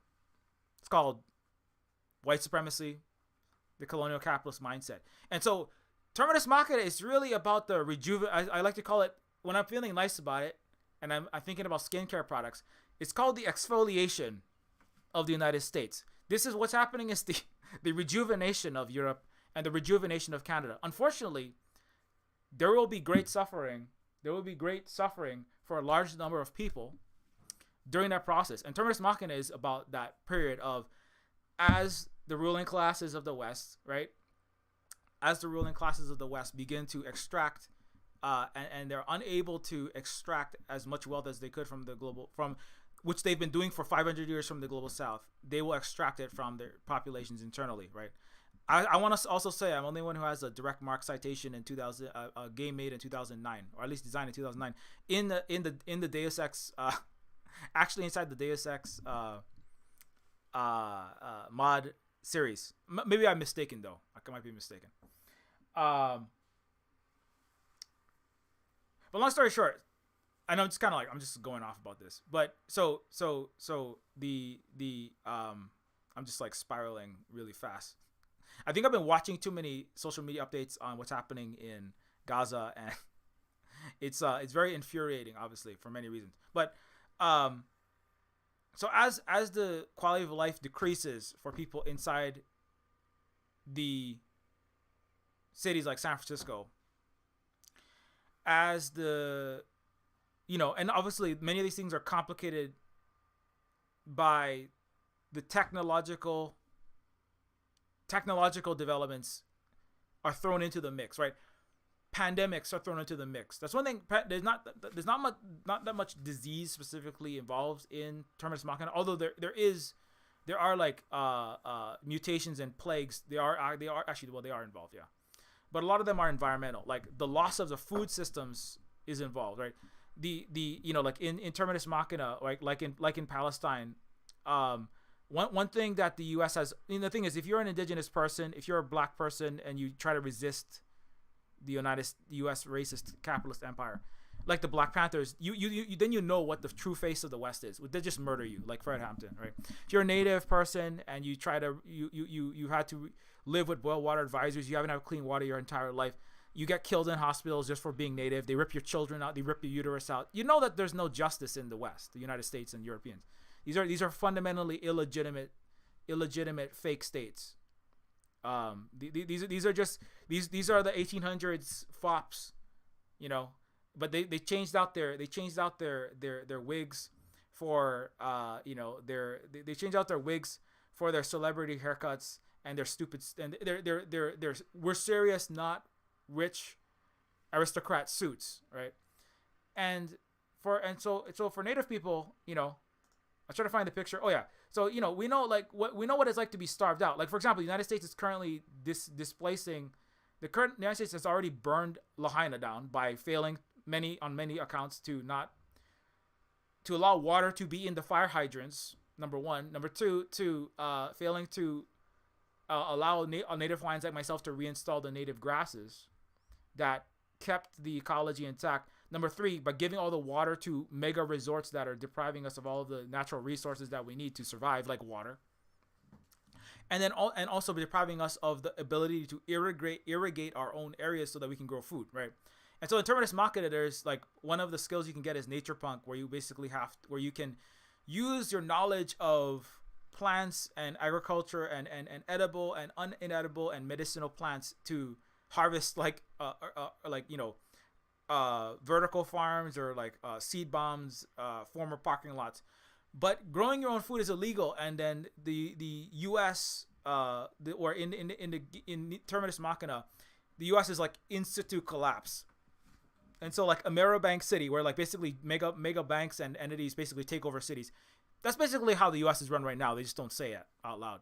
It's called white supremacy, the colonial capitalist mindset. And so Terminus Machina is really about the I like to call it, when I'm feeling nice about it and I'm thinking about skincare products, it's called the exfoliation of the United States. This is what's happening, is the rejuvenation of Europe and the rejuvenation of Canada. Unfortunately, there will be great suffering. There will be great suffering for a large number of people during that process. And Terminus Machina is about that period of, as the ruling classes of the West, right? As the ruling classes of the West begin to extract, and they're unable to extract as much wealth as they could from which they've been doing for 500 years from the global South, they will extract it from their populations internally, right? I want to also say I'm the only one who has a direct mark citation in 2000, a game made in 2009, or at least designed in 2009, in the Deus Ex, actually inside the Deus Ex mod series. Maybe I'm mistaken though. I might be mistaken. But long story short, I know it's kind of like I'm just going off about this, but so the I'm just like spiraling really fast. I think I've been watching too many social media updates on what's happening in Gaza, and it's very infuriating, obviously, for many reasons. But so as the quality of life decreases for people inside the cities like San Francisco, as the and obviously many of these things are complicated by the technological developments are thrown into the mix, right? Pandemics are thrown into the mix. That's one thing. There's not that much disease specifically involved in Terminus Machina, although there are like mutations and plagues. They are involved, yeah. But a lot of them are environmental. Like the loss of the food systems is involved, right? Like in Terminus Machina, like in Palestine, one thing that the U.S. has. The thing is, if you're an indigenous person, if you're a black person, and you try to resist the U.S. racist capitalist empire, like the Black Panthers, you then what the true face of the West is. They just murder you, like Fred Hampton, right? If you're a native person and you try to you had to live with boil water advisors, you haven't had clean water your entire life. You get killed in hospitals just for being native. They rip your children out. They rip your uterus out. You know that there's no justice in the West, the United States and Europeans. These are fundamentally illegitimate fake states. These are the 1800s fops, But they changed out their wigs for they changed out their wigs for their celebrity haircuts and their stupid and we're serious, not rich aristocrat suits, right? So for Native people, I try to find the picture. Oh yeah, so we know what it's like to be starved out. Like for example, the United States is currently displacing The current United States has already burned Lahaina down by failing on many accounts to allow water to be in the fire hydrants. Number one. Number two, to failing to allow native Hawaiians like myself to reinstall the native grasses that kept the ecology intact. Number three, by giving all the water to mega resorts that are depriving us of all of the natural resources that we need to survive, like water. And then also depriving us of the ability to irrigate our own areas so that we can grow food, right? And so in Terminus Machina, there's like one of the skills you can get is Nature Punk, where you basically where you can use your knowledge of plants and agriculture and edible and inedible and medicinal plants to harvest vertical farms or like seed bombs, former parking lots. But growing your own food is illegal, and then the U.S. in Terminus Machina, the U.S. is like institute collapse. And so like Ameribank City, where like basically mega banks and entities basically take over cities. That's basically how the U.S. is run right now. They just don't say it out loud.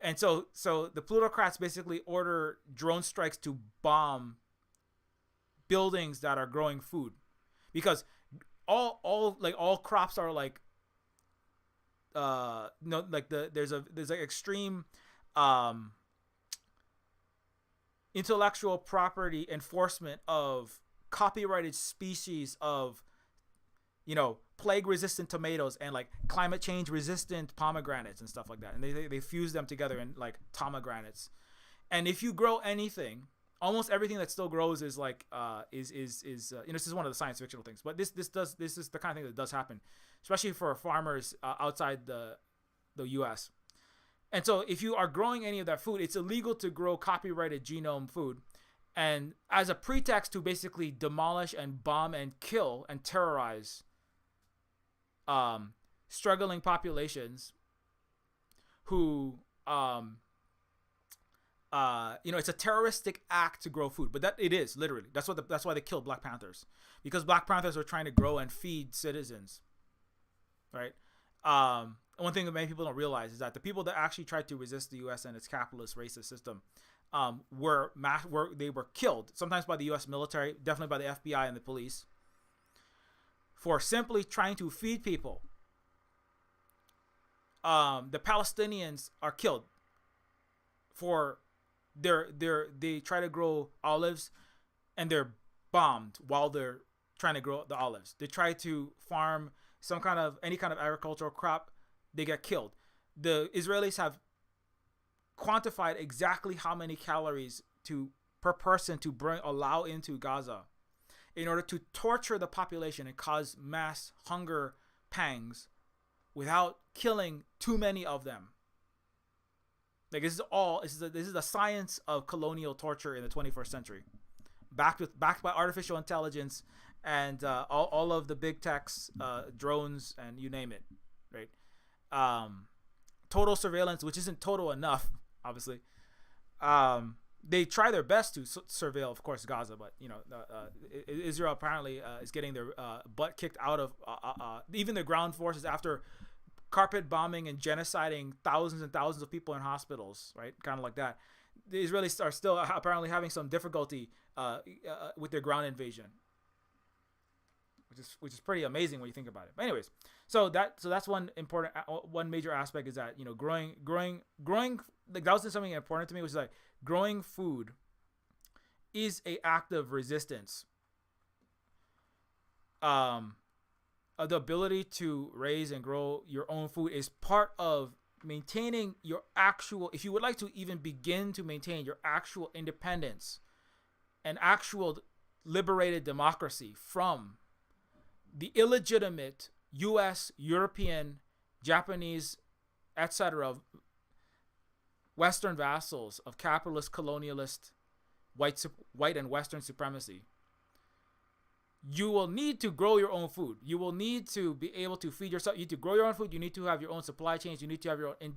And so the plutocrats basically order drone strikes to bomb buildings that are growing food, because all crops are like there's like extreme intellectual property enforcement of copyrighted species of plague resistant tomatoes and like climate change resistant pomegranates and stuff like that, and they fuse them together in like tomogranates. And if you grow anything, almost everything that still grows is like this is one of the science fictional things, but this is the kind of thing that does happen, especially for farmers outside the US. And so if you are growing any of that food, it's illegal to grow copyrighted genome food, and as a pretext to basically demolish and bomb and kill and terrorize struggling populations who it's a terroristic act to grow food, but that it is literally. That's why they killed Black Panthers, because Black Panthers are trying to grow and feed citizens, right? One thing that many people don't realize is that the people that actually tried to resist the U.S. and its capitalist racist system were killed, sometimes by the U.S. military, definitely by the FBI and the police, for simply trying to feed people. The Palestinians are killed for they try to grow olives, and they're bombed while they're trying to grow the olives. They try to farm any kind of agricultural crop, they get killed. The Israelis have quantified exactly how many calories per person to allow into Gaza in order to torture the population and cause mass hunger pangs without killing too many of them. Like this is the science of colonial torture in the 21st century, backed by artificial intelligence and all of the big techs, drones, and you name it, right? Total surveillance, which isn't total enough, obviously. They try their best to surveil, of course, Gaza, but Israel apparently is getting their butt kicked out of even the ground forces after carpet bombing and genociding thousands and thousands of people in hospitals, right? Kind of like that. The Israelis are still apparently having some difficulty with their ground invasion, which is pretty amazing when you think about it. But anyways, so that's one major aspect, is that growing, like that was something important to me, which is like growing food is a act of resistance. The ability to raise and grow your own food is part of maintaining your actual, if you would like to even begin to maintain your actual independence and actual liberated democracy from the illegitimate US, European, Japanese, etc. Western vassals of capitalist, colonialist, white and Western supremacy, you will need to grow your own food. You will need to be able to feed yourself. You need to grow your own food. You need to have your own supply chains. You need to have your own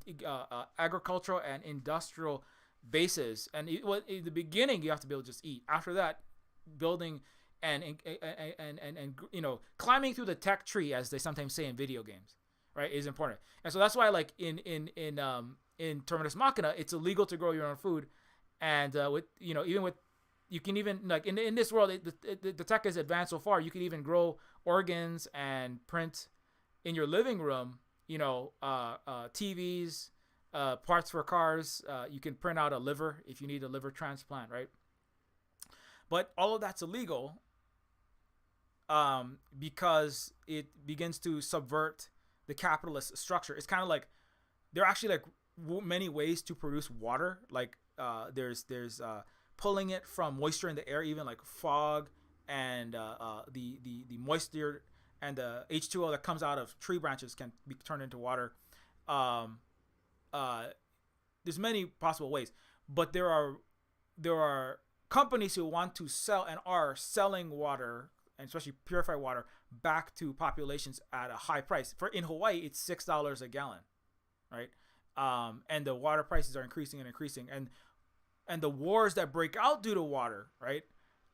agricultural and industrial bases. And in the beginning, you have to be able to just eat. After that, building and climbing through the tech tree, as they sometimes say in video games, right, is important. And so that's why, like in Terminus Machina, it's illegal to grow your own food, And with even with you can even like in this world, the tech is advanced so far. You can even grow organs and print in your living room. TVs, parts for cars. You can print out a liver if you need a liver transplant, right? But all of that's illegal because it begins to subvert the capitalist structure. It's kind of like there are actually like many ways to produce water. Like there's pulling it from moisture in the air, even like fog and the moisture and the H2O that comes out of tree branches can be turned into water. There's many possible ways, but there are companies who want to sell and are selling water, and especially purified water, back to populations at a high price. In Hawaii, it's $6 a gallon, right? And the water prices are increasing and increasing, and the wars that break out due to water, right,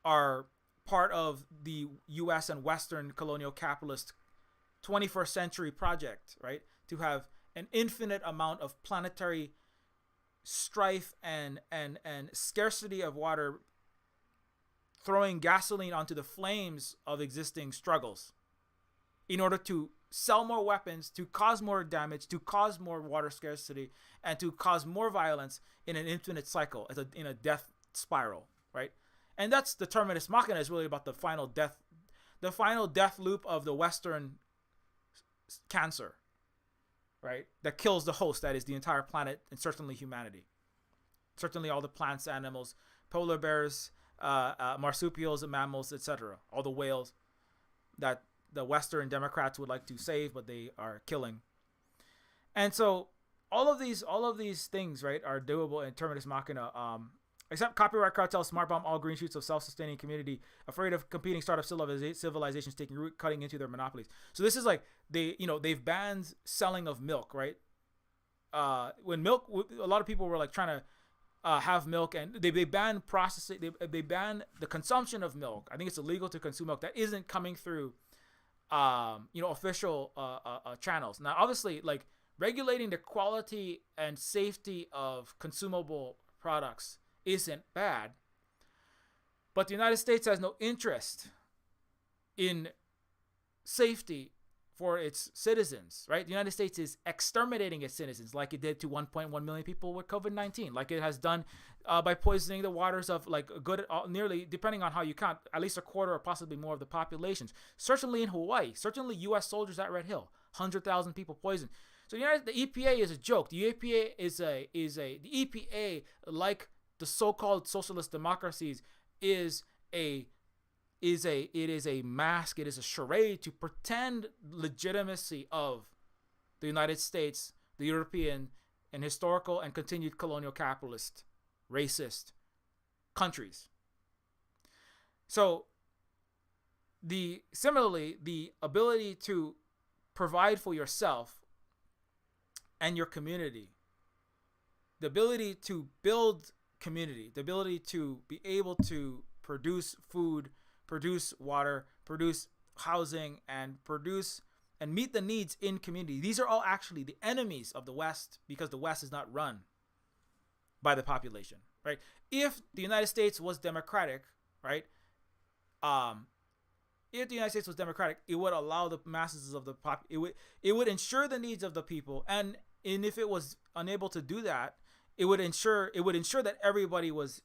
are part of the U.S. and Western colonial capitalist 21st century project, right, to have an infinite amount of planetary strife and scarcity of water, throwing gasoline onto the flames of existing struggles in order to sell more weapons, to cause more damage, to cause more water scarcity, and to cause more violence in an infinite cycle, in a death spiral, right? And that's the Terminus Machina, is really about the final death loop of the Western cancer, right? That kills the host, that is the entire planet, and certainly humanity. Certainly all the plants, animals, polar bears, marsupials and mammals, etc. All the whales that the Western Democrats would like to save, but they are killing. And so all of these things, right, are doable in Terminus Machina. Except copyright cartels, smart bomb all green shoots of self-sustaining community, afraid of competing startup civilizations taking root, cutting into their monopolies. So this is like they've banned selling of milk, right? When milk, a lot of people were like trying to have milk, and they ban processing. They ban the consumption of milk. I think it's illegal to consume milk that isn't coming through, official channels. Now, obviously, like regulating the quality and safety of consumable products isn't bad, but the United States has no interest in safety for its citizens, right? The United States is exterminating its citizens like it did to 1.1 million people with COVID-19, like it has done by poisoning the waters of like a good, nearly, depending on how you count, at least a quarter or possibly more of the populations. Certainly in Hawaii, certainly U.S. soldiers at Red Hill, 100,000 people poisoned. So the EPA is a joke. The EPA the EPA, like the so-called socialist democracies, it is a mask. It is a charade to pretend legitimacy of the United States, the European, and historical and continued colonial capitalist, racist countries. So similarly, the ability to provide for yourself and your community, the ability to build community, the ability to be able to produce food, produce water, produce housing, and meet the needs in community. These are all actually the enemies of the West, because the West is not run by the population, right? If the United States was democratic, right? If the United States was democratic, it would allow the masses of the it would ensure the needs of the people, and if it was unable to do that, it would ensure that everybody was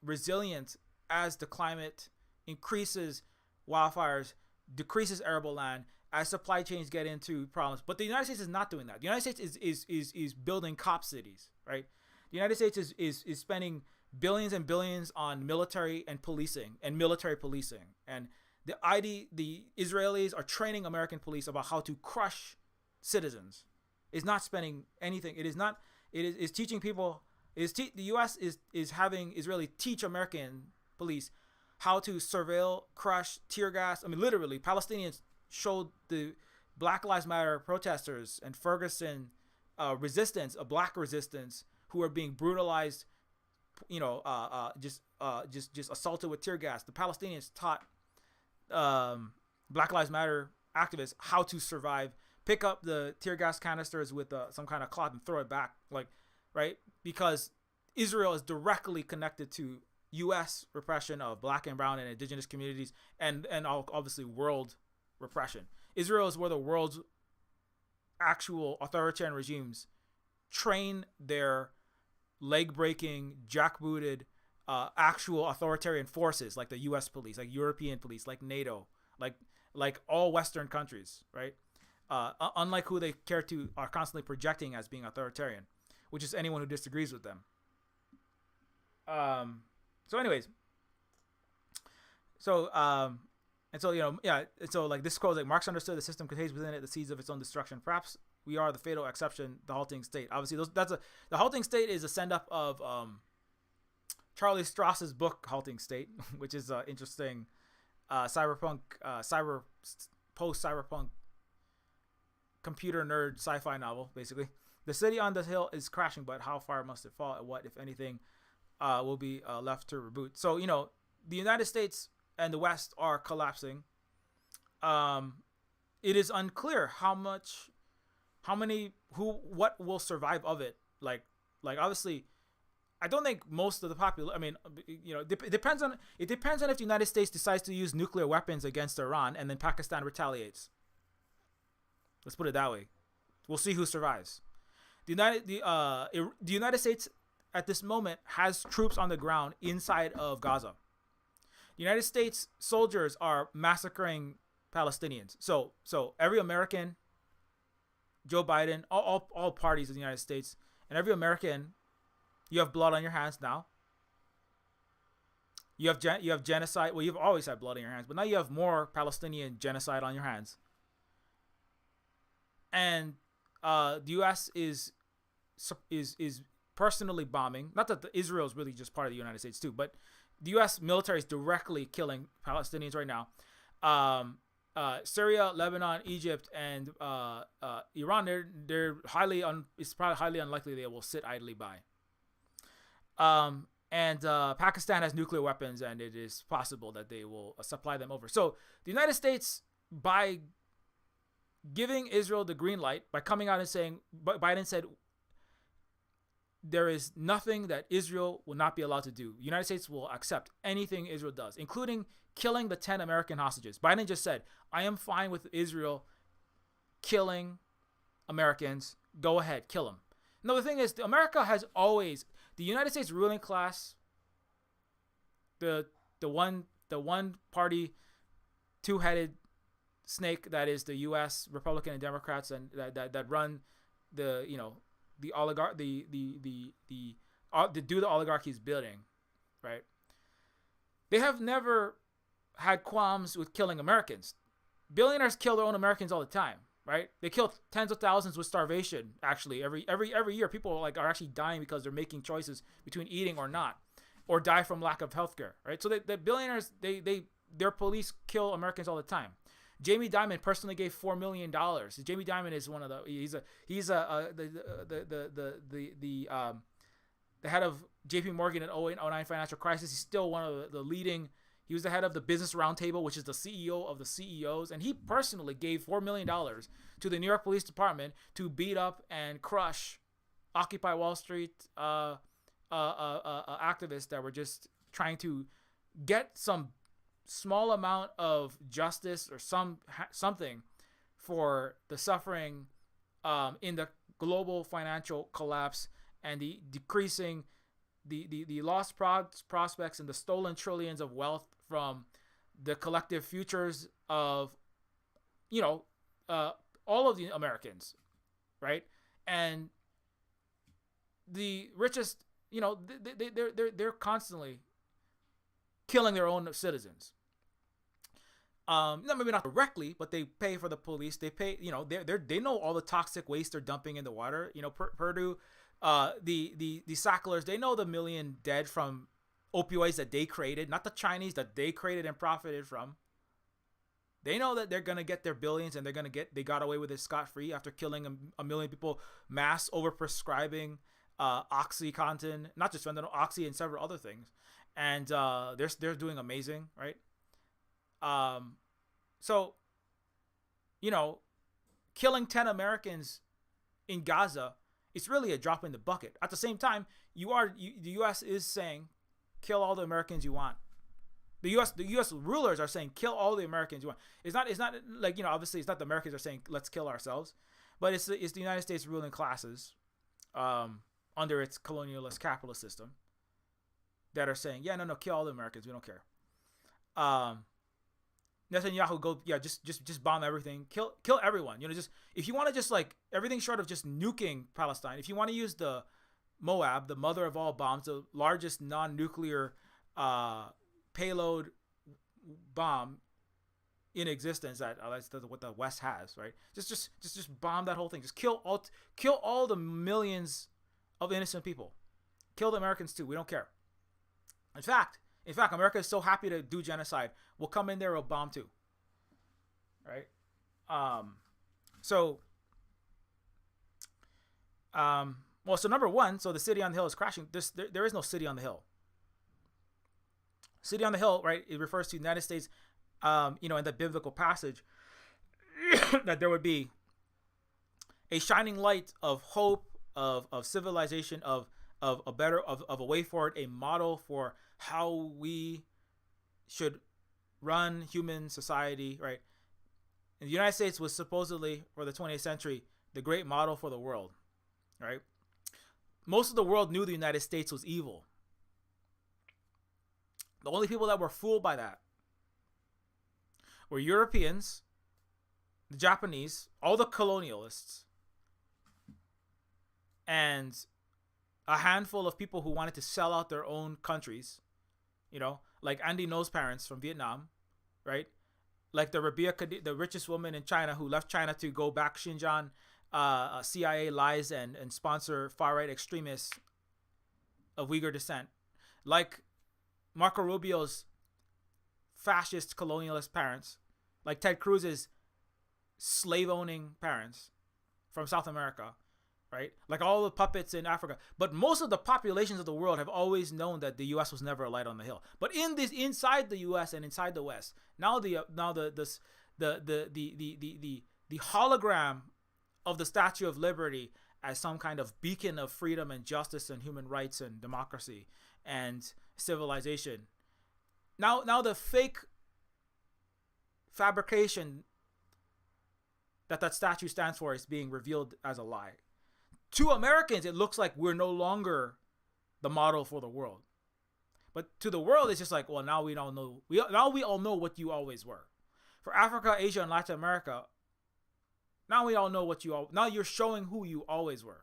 resilient as the climate increases, wildfires, decreases arable land, as supply chains get into problems. But the United States is not doing that. The United States is building cop cities, right? The United States is spending billions and billions on military policing. And the Israelis are training American police about how to crush citizens. It's not spending anything. It is teaching people. The U.S. is having Israeli teach American police how to surveil, crush, tear gas. I mean, literally, Palestinians showed the Black Lives Matter protesters and Ferguson resistance, a black resistance, who are being brutalized, just assaulted with tear gas. The Palestinians taught Black Lives Matter activists how to survive, pick up the tear gas canisters with some kind of cloth and throw it back, right? Because Israel is directly connected to U.S. repression of black and brown and indigenous communities, and obviously world repression. Israel is where the world's actual authoritarian regimes train their leg-breaking, jackbooted, actual authoritarian forces, like the U.S. police, like European police, like NATO, like all Western countries, right? Unlike who they are constantly projecting as being authoritarian, which is anyone who disagrees with them. So anyways, and so, so like this quote, like Marx understood the system contains within it the seeds of its own destruction. Perhaps we are the fatal exception, the halting state. Obviously, the halting state is a send up of Charlie Strauss's book Halting State, which is interesting cyberpunk, post-cyberpunk computer nerd sci-fi novel, basically. The city on the hill is crashing, but how far must it fall? And what, if anything, will be left to reboot? So, the United States and the West are collapsing. It is unclear what will survive of it. Like obviously, I don't think most of the population. I mean, it depends on if the United States decides to use nuclear weapons against Iran and then Pakistan retaliates. Let's put it that way. We'll see who survives. The United States at this moment has troops on the ground inside of Gaza. The United States soldiers are massacring Palestinians. So every American, Joe Biden, all parties in the United States, and every American, you have blood on your hands now. You have genocide. Well, you've always had blood on your hands, but now you have more Palestinian genocide on your hands. And the U.S. is personally bombing. Not that Israel is really just part of the United States too, but the U.S. military is directly killing Palestinians right now. Syria, Lebanon, Egypt, and Iran, it's probably highly unlikely they will sit idly by. And Pakistan has nuclear weapons, and it is possible that they will supply them over. So the United States, by giving Israel the green light, by coming out and saying, Biden said, there is nothing that Israel will not be allowed to do. The United States will accept anything Israel does, including killing the 10 American hostages. Biden just said, I am fine with Israel killing Americans. Go ahead, kill them. No, the thing is, America has always, the United States ruling class, the one party, two-headed snake that is the U.S. Republican and Democrats, and that run the oligarchy is building, right? They have never had qualms with killing Americans. Billionaires kill their own Americans all the time, right? They kill tens of thousands with starvation. Actually, every year, people are actually dying because they're making choices between eating or not, or die from lack of healthcare, right? So the billionaires, their police kill Americans all the time. Jamie Dimon personally gave $4 million. Jamie Dimon is one of the the head of JP Morgan in 08-09 financial crisis. He's still one of the leading. He was the head of the Business Roundtable, which is the CEO of the CEOs, and he personally gave $4 million to the New York Police Department to beat up and crush Occupy Wall Street activists that were just trying to get some small amount of justice or something for the suffering in the global financial collapse and the decreasing the lost prospects and the stolen trillions of wealth from the collective futures of all of the Americans, right? And the richest, they're constantly killing their own citizens. Maybe not directly, but they pay for the police. They pay, they know all the toxic waste they're dumping in the water. Purdue, the Sacklers, they know the million dead from opioids that they created, not the Chinese that they created and profited from. They know that they're gonna get their billions, and they got away with it scot-free after killing a million people, mass overprescribing OxyContin, not just fentanyl, Oxy and several other things. And they're doing amazing, right? So, killing 10 Americans in Gaza it's really a drop in the bucket. At the same time, the U.S. is saying, kill all the Americans you want. The U.S. rulers are saying, kill all the Americans you want. It's not like, obviously it's not the Americans are saying, let's kill ourselves, but it's the United States ruling classes, under its colonialist capitalist system, that are saying, yeah, no, kill all the Americans, we don't care. Netanyahu just bomb everything, kill everyone. Just if you want to just like everything short of just nuking Palestine, if you want to use the Moab, the mother of all bombs, the largest non-nuclear payload bomb in existence, that's what the West has, right? Just bomb that whole thing. Just kill all the millions of innocent people. Kill the Americans too. We don't care. In fact, America is so happy to do genocide. We'll come in there, we'll bomb too. Right? So number one, so the city on the hill is crashing. There is no city on the hill. City on the hill, right? It refers to the United States, in the biblical passage, that there would be a shining light of hope, of civilization, of a way forward, a model for how we should run human society, right? And the United States was supposedly, for the 20th century, the great model for the world, right? Most of the world knew the United States was evil. The only people that were fooled by that were Europeans, the Japanese, all the colonialists, and a handful of people who wanted to sell out their own countries, like Andy Ngo's parents from Vietnam, right? Like the the richest woman in China who left China to go back Xinjiang, CIA lies and sponsor far-right extremists of Uyghur descent. Like Marco Rubio's fascist colonialist parents, like Ted Cruz's slave-owning parents from South America, right? Like all the puppets in Africa. But most of the populations of the world have always known that the U.S. was never a light on the hill. But inside the U.S. and inside the West, now the hologram of the Statue of Liberty as some kind of beacon of freedom and justice and human rights and democracy and civilization. Now the fake fabrication that statue stands for is being revealed as a lie. To Americans, it looks like we're no longer the model for the world. But to the world, it's just like, well, now we don't know. Now we all know what you always were. For Africa, Asia, and Latin America, now we all know what now you're showing who you always were.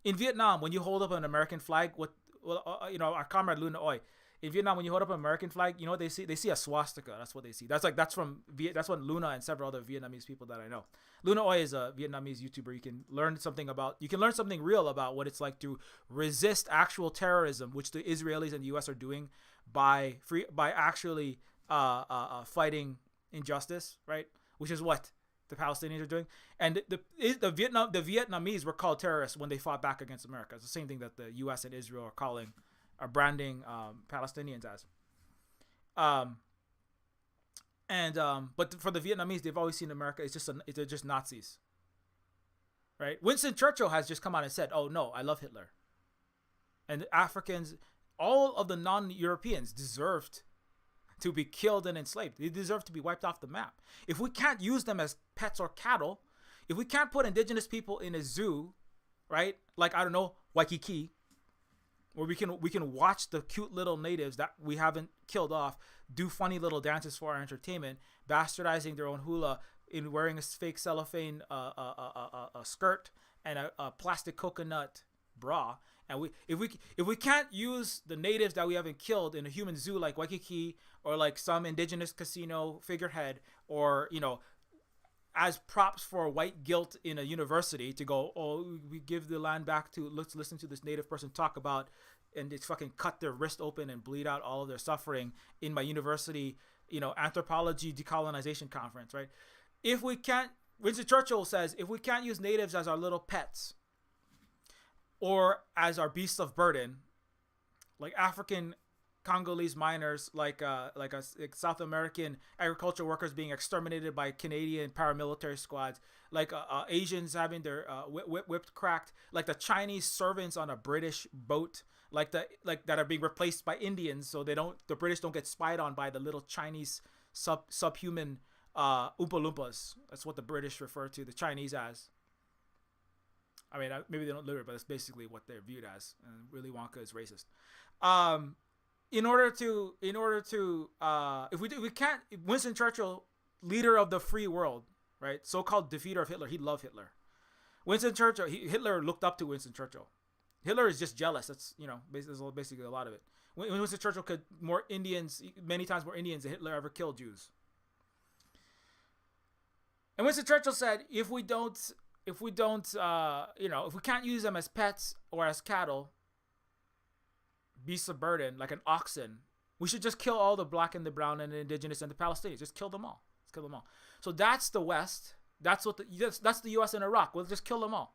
In Vietnam, when you hold up an American flag, our comrade Luna Oi, in Vietnam, when you hold up an American flag, you know what they see? They see a swastika. That's what they see. That's what Luna and several other Vietnamese people that I know. Luna Oi is a Vietnamese YouTuber. You can learn something real about what it's like to resist actual terrorism, which the Israelis and the U.S. are doing by actually fighting injustice, right? Which is what the Palestinians are doing. And the Vietnamese were called terrorists when they fought back against America. It's the same thing that the U.S. and Israel are branding Palestinians as. But for the Vietnamese, they've always seen America they're just Nazis, right? Winston Churchill has just come out and said, "Oh no, I love Hitler." And Africans, all of the non-Europeans deserved to be killed and enslaved. They deserve to be wiped off the map. If we can't use them as pets or cattle, if we can't put indigenous people in a zoo, right? Like, I don't know, Waikiki, where we can watch the cute little natives that we haven't killed off do funny little dances for our entertainment, bastardizing their own hula in wearing a fake cellophane a skirt and a plastic coconut bra. And if we can't use the natives that we haven't killed in a human zoo like Waikiki or like some indigenous casino figurehead, or as props for white guilt in a university to go, oh, we give the land back to, let's listen to this native person talk about, and it's fucking cut their wrist open and bleed out all of their suffering in my university, anthropology decolonization conference, right? If we can't, Winston Churchill says, if we can't use natives as our little pets or as our beasts of burden, like African Congolese miners, like South American agricultural workers being exterminated by Canadian paramilitary squads, like Asians having their whipped cracked, like the Chinese servants on a British boat, like that are being replaced by Indians, so the British don't get spied on by the little Chinese subhuman Oompa Loompas. That's what the British refer to the Chinese as. I mean, maybe they don't live it, but that's basically what they're viewed as. And Willy Wonka is racist. In order to, if we can't, Winston Churchill, leader of the free world, right? So-called defeater of Hitler. He loved Hitler. Winston Churchill, Hitler looked up to Winston Churchill. Hitler is just jealous. That's, basically a lot of it. Winston Churchill could many times more Indians than Hitler ever killed Jews. And Winston Churchill said, if we can't use them as pets or as cattle, beasts of burden, like an oxen, we should just kill all the black and the brown and the indigenous and the Palestinians. Just kill them all. Let's kill them all. So that's the West. That's the U.S. and Iraq. We'll just kill them all.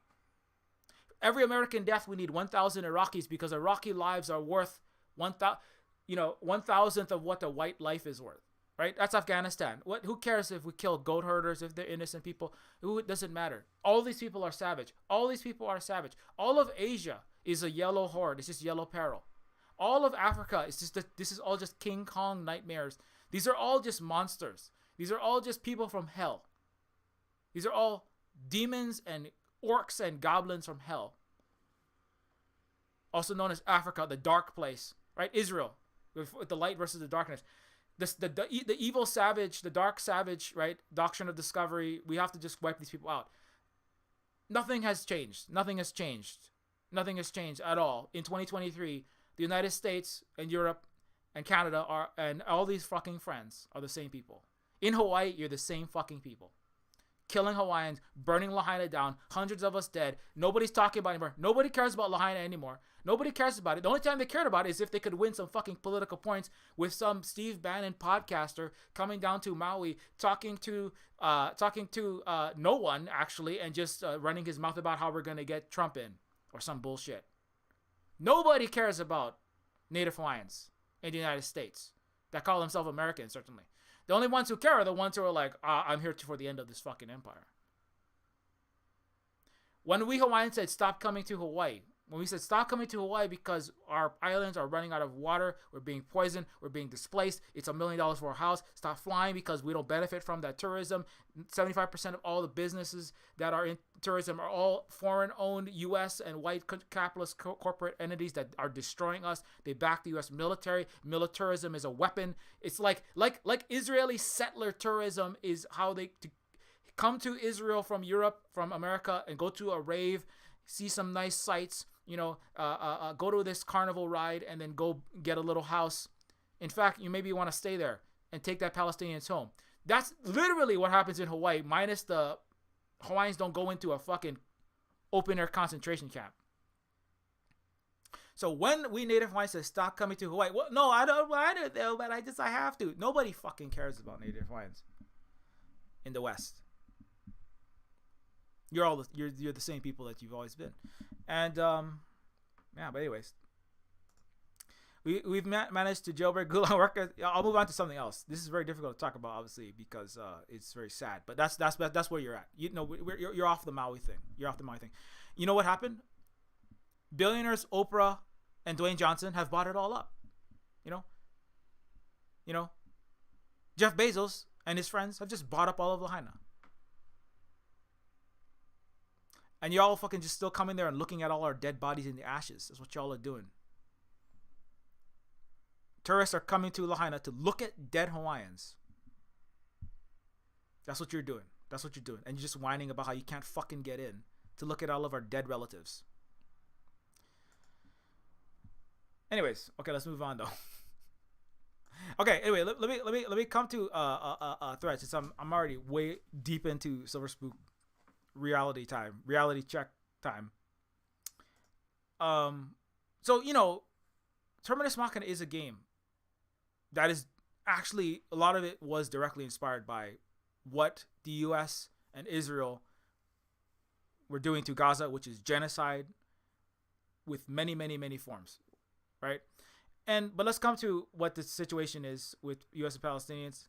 Every American death, we need 1,000 Iraqis, because Iraqi lives are worth 1,000th of what a white life is worth. Right? That's Afghanistan. Who cares if we kill goat herders, if they're innocent people? It doesn't matter. All these people are savage. All these people are savage. All of Asia is a yellow horde. It's just yellow peril. All of Africa is this is all just King Kong nightmares. These are all just monsters. These are all just people from hell. These are all demons and orcs and goblins from hell. Also known as Africa, the dark place. Right? Israel, with the light versus the darkness. The evil savage, the dark savage, right? Doctrine of discovery. We have to just wipe these people out. Nothing has changed. Nothing has changed. Nothing has changed at all. In 2023, the United States and Europe and Canada and all these fucking friends are the same people. In Hawaii, you're the same fucking people. Killing Hawaiians, burning Lahaina down, hundreds of us dead. Nobody's talking about it anymore. Nobody cares about Lahaina anymore. Nobody cares about it. The only time they cared about it is if they could win some fucking political points with some Steve Bannon podcaster coming down to Maui, talking to no one actually, and just running his mouth about how we're gonna get Trump in or some bullshit. Nobody cares about Native Hawaiians in the United States that call themselves Americans, certainly. The only ones who care are the ones who are like, I'm here for the end of this fucking empire. When we Hawaiians said stop coming to Hawaii, when we said stop coming to Hawaii because our islands are running out of water, we're being poisoned, we're being displaced, it's $1 million for a house, stop flying because we don't benefit from that tourism. 75% of all the businesses that are in tourism are all foreign-owned U.S. and white capitalist corporate entities that are destroying us. They back the U.S. military. Militarism is a weapon. It's like Israeli settler tourism is how they come to Israel from Europe, from America, and go to a rave, see some nice sights, go to this carnival ride, and then go get a little house. In fact, you maybe want to stay there and take that Palestinians home. That's literally what happens in Hawaii, minus the Hawaiians don't go into a fucking open-air concentration camp. So when we Native Hawaiians say stop coming to Hawaii, well, no, I don't want to though, but I have to. Nobody fucking cares about Native Hawaiians in the West. You're the same people that you've always been, and but anyways, we've managed to jailbreak Gulag Worker. I'll move on to something else. This is very difficult to talk about, obviously, because it's very sad. But that's where you're at. You're off the Maui thing. You're off the Maui thing. You know what happened? Billionaires Oprah and Dwayne Johnson have bought it all up. Jeff Bezos and his friends have just bought up all of Lahaina. And y'all fucking just still coming there and looking at all our dead bodies in the ashes. That's what y'all are doing. Tourists are coming to Lahaina to look at dead Hawaiians. That's what you're doing. And you're just whining about how you can't fucking get in to look at all of our dead relatives. Anyways, okay, let's move on though. Okay, anyway, let me come to threads, since I'm already way deep into Silver Spook reality check time. So Terminus Machina is a game that is actually, a lot of it was directly inspired by what the US and Israel were doing to Gaza, which is genocide with many, many, many forms, right? But let's come to what the situation is with U.S. and Palestinians,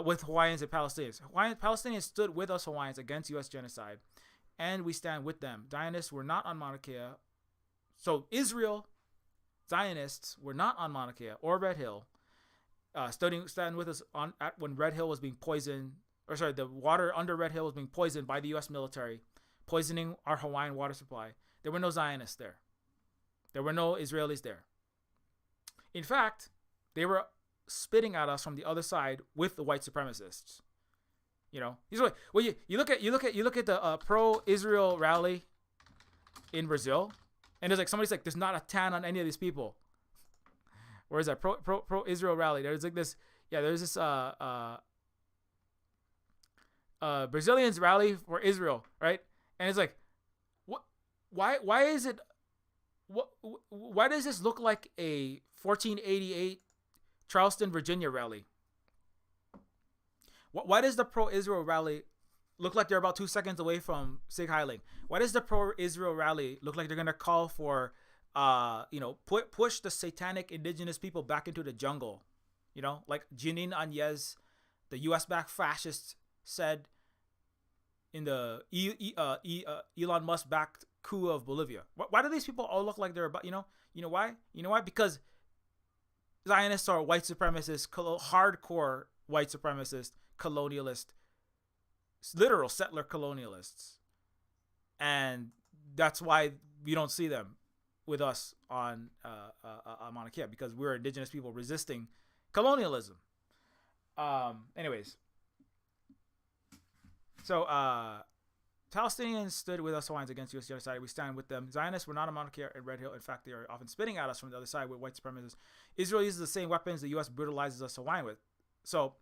with Hawaiians and Palestinians. Palestinians stood with us Hawaiians against U.S. genocide, and we stand with them. Zionists were not on Mauna Kea. So Israel, Zionists were not on Mauna Kea or Red Hill, standing with us when Red Hill was being poisoned, the water under Red Hill was being poisoned by the U.S. military, poisoning our Hawaiian water supply. There were no Zionists there. There were no Israelis there. In fact, they were spitting at us from the other side with the white supremacists. You know, well, you look at the pro-Israel rally in Brazil, and there's like somebody's like, there's not a tan on any of these people. Where is that pro-Israel rally? There's like this, there's this Brazilians rally for Israel, right? And it's like, what? Why is it? Why does this look like a 1488 Charleston, Virginia rally? Why does the pro-Israel rally look like they're about 2 seconds away from Sig Heiling? Why does the pro-Israel rally look like they're going to call for, push the satanic indigenous people back into the jungle? You know, like Jeanine Áñez, the U.S.-backed fascist, said in the Elon Musk-backed coup of Bolivia. Why do these people all look like they're about, you know why? You know why? Because Zionists are white supremacists, hardcore white supremacists, colonialist, literal settler colonialists. And that's why we don't see them with us on Mauna Kea, because we're indigenous people resisting colonialism. Anyways. So, Palestinians stood with us Hawaiians against U.S. genocide. We stand with them. Zionists were not on Mauna Kea and Red Hill. In fact, they are often spitting at us from the other side with white supremacists. Israel uses the same weapons the U.S. brutalizes us Hawaiian with. So,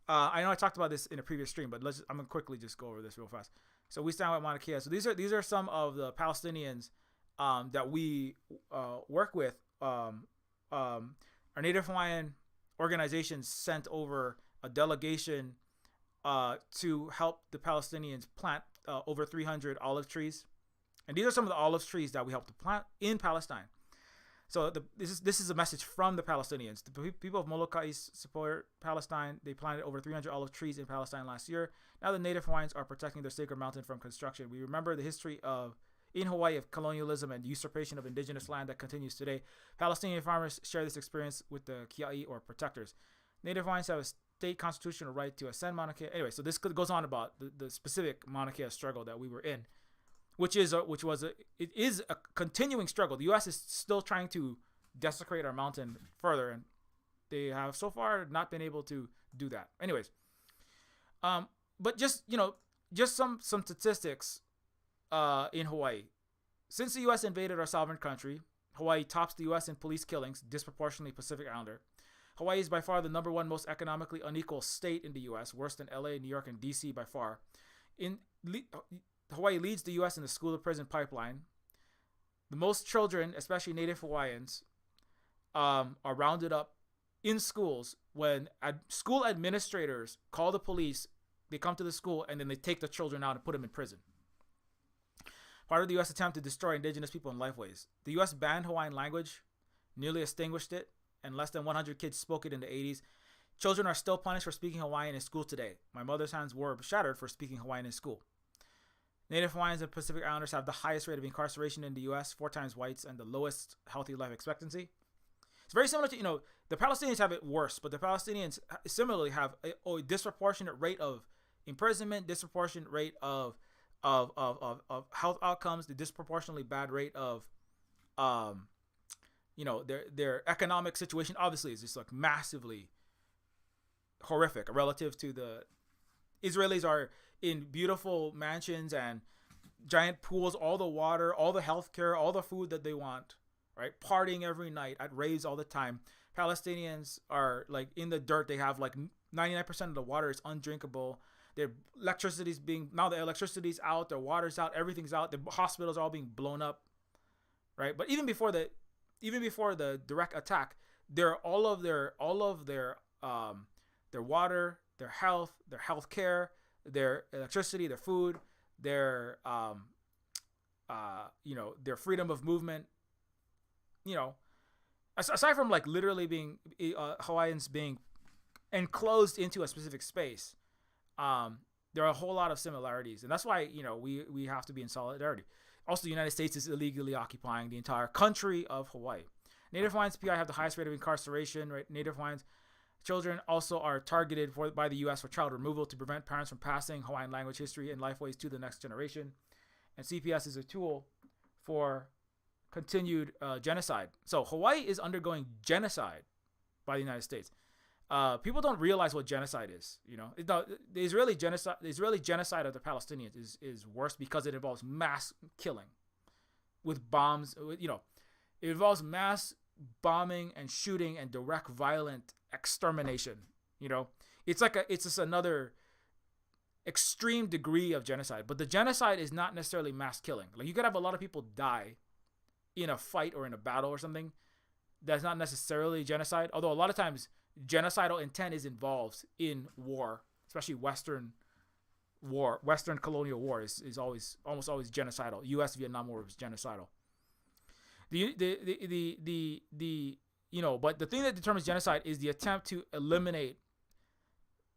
I know I talked about this in a previous stream, but I'm gonna quickly just go over this real fast. So we stand with Mauna Kea. So these are some of the Palestinians that we work with. Our Native Hawaiian organizations sent over a delegation to help the Palestinians plant over 300 olive trees. And these are some of the olive trees that we helped to plant in Palestine. So this is a message from the Palestinians. The people of Molokai support Palestine. They planted over 300 olive trees in Palestine last year. Now the Native Hawaiians are protecting their sacred mountain from construction. We remember the history in Hawaii of colonialism and usurpation of indigenous land that continues today. Palestinian farmers share this experience with the Kiai, or protectors. Native Hawaiians have a state constitutional right to ascend Mauna Kea. Anyway, so this goes on about the specific Mauna Kea struggle that we were in, it is a continuing struggle. The U.S. is still trying to desecrate our mountain further, and they have so far not been able to do that. Anyways, but just some statistics in Hawaii. Since the U.S. invaded our sovereign country, Hawaii tops the U.S. in police killings, disproportionately Pacific Islander. Hawaii is by far the number one most economically unequal state in the U.S., worse than L.A., New York, and D.C. by far. Hawaii leads the U.S. in the school-to-prison pipeline. The most children, especially Native Hawaiians, are rounded up in schools when school administrators call the police. They come to the school, and then they take the children out and put them in prison. Part of the U.S. attempt to destroy indigenous people in lifeways. The U.S. banned Hawaiian language, nearly extinguished it, and less than 100 kids spoke it in the 80s. Children are still punished for speaking Hawaiian in school today. My mother's hands were shattered for speaking Hawaiian in school. Native Hawaiians and Pacific Islanders have the highest rate of incarceration in the U.S., 4 times whites, and the lowest healthy life expectancy. It's very similar to, the Palestinians have it worse, but the Palestinians similarly have a disproportionate rate of imprisonment, disproportionate rate of health outcomes, the disproportionately bad rate of, their economic situation obviously is just like massively horrific relative to the Israelis are in beautiful mansions and giant pools, all the water, all the healthcare, all the food that they want, right? Partying every night at raves all the time. Palestinians are like in the dirt. They have like 99% of the water is undrinkable. Their electricity's now the electricity's out, their water's out, everything's out. The hospitals are all being blown up, right? But even before the direct attack, all of their water, their health care, their electricity, their food, their freedom of movement, aside from like literally being Hawaiians being enclosed into a specific space, there are a whole lot of similarities, and that's why we have to be in solidarity. Also, the United States is illegally occupying the entire country of Hawaii. Native Hawaiians PI have the highest rate of incarceration. Right, Native Hawaiians children also are targeted by the U.S. for child removal to prevent parents from passing Hawaiian language, history, and lifeways to the next generation. And CPS is a tool for continued genocide. So Hawaii is undergoing genocide by the United States. People don't realize what genocide is. The Israeli genocide of the Palestinians is worse because it involves mass killing with bombs. It involves mass bombing and shooting and direct violent extermination. It's just another extreme degree of genocide. But the genocide is not necessarily mass killing. Like, you could have a lot of people die in a fight or in a battle or something. That's not necessarily genocide. Although a lot of times genocidal intent is involved in war, especially Western colonial war is almost always genocidal. U.S. Vietnam War was genocidal. But the thing that determines genocide is the attempt to eliminate,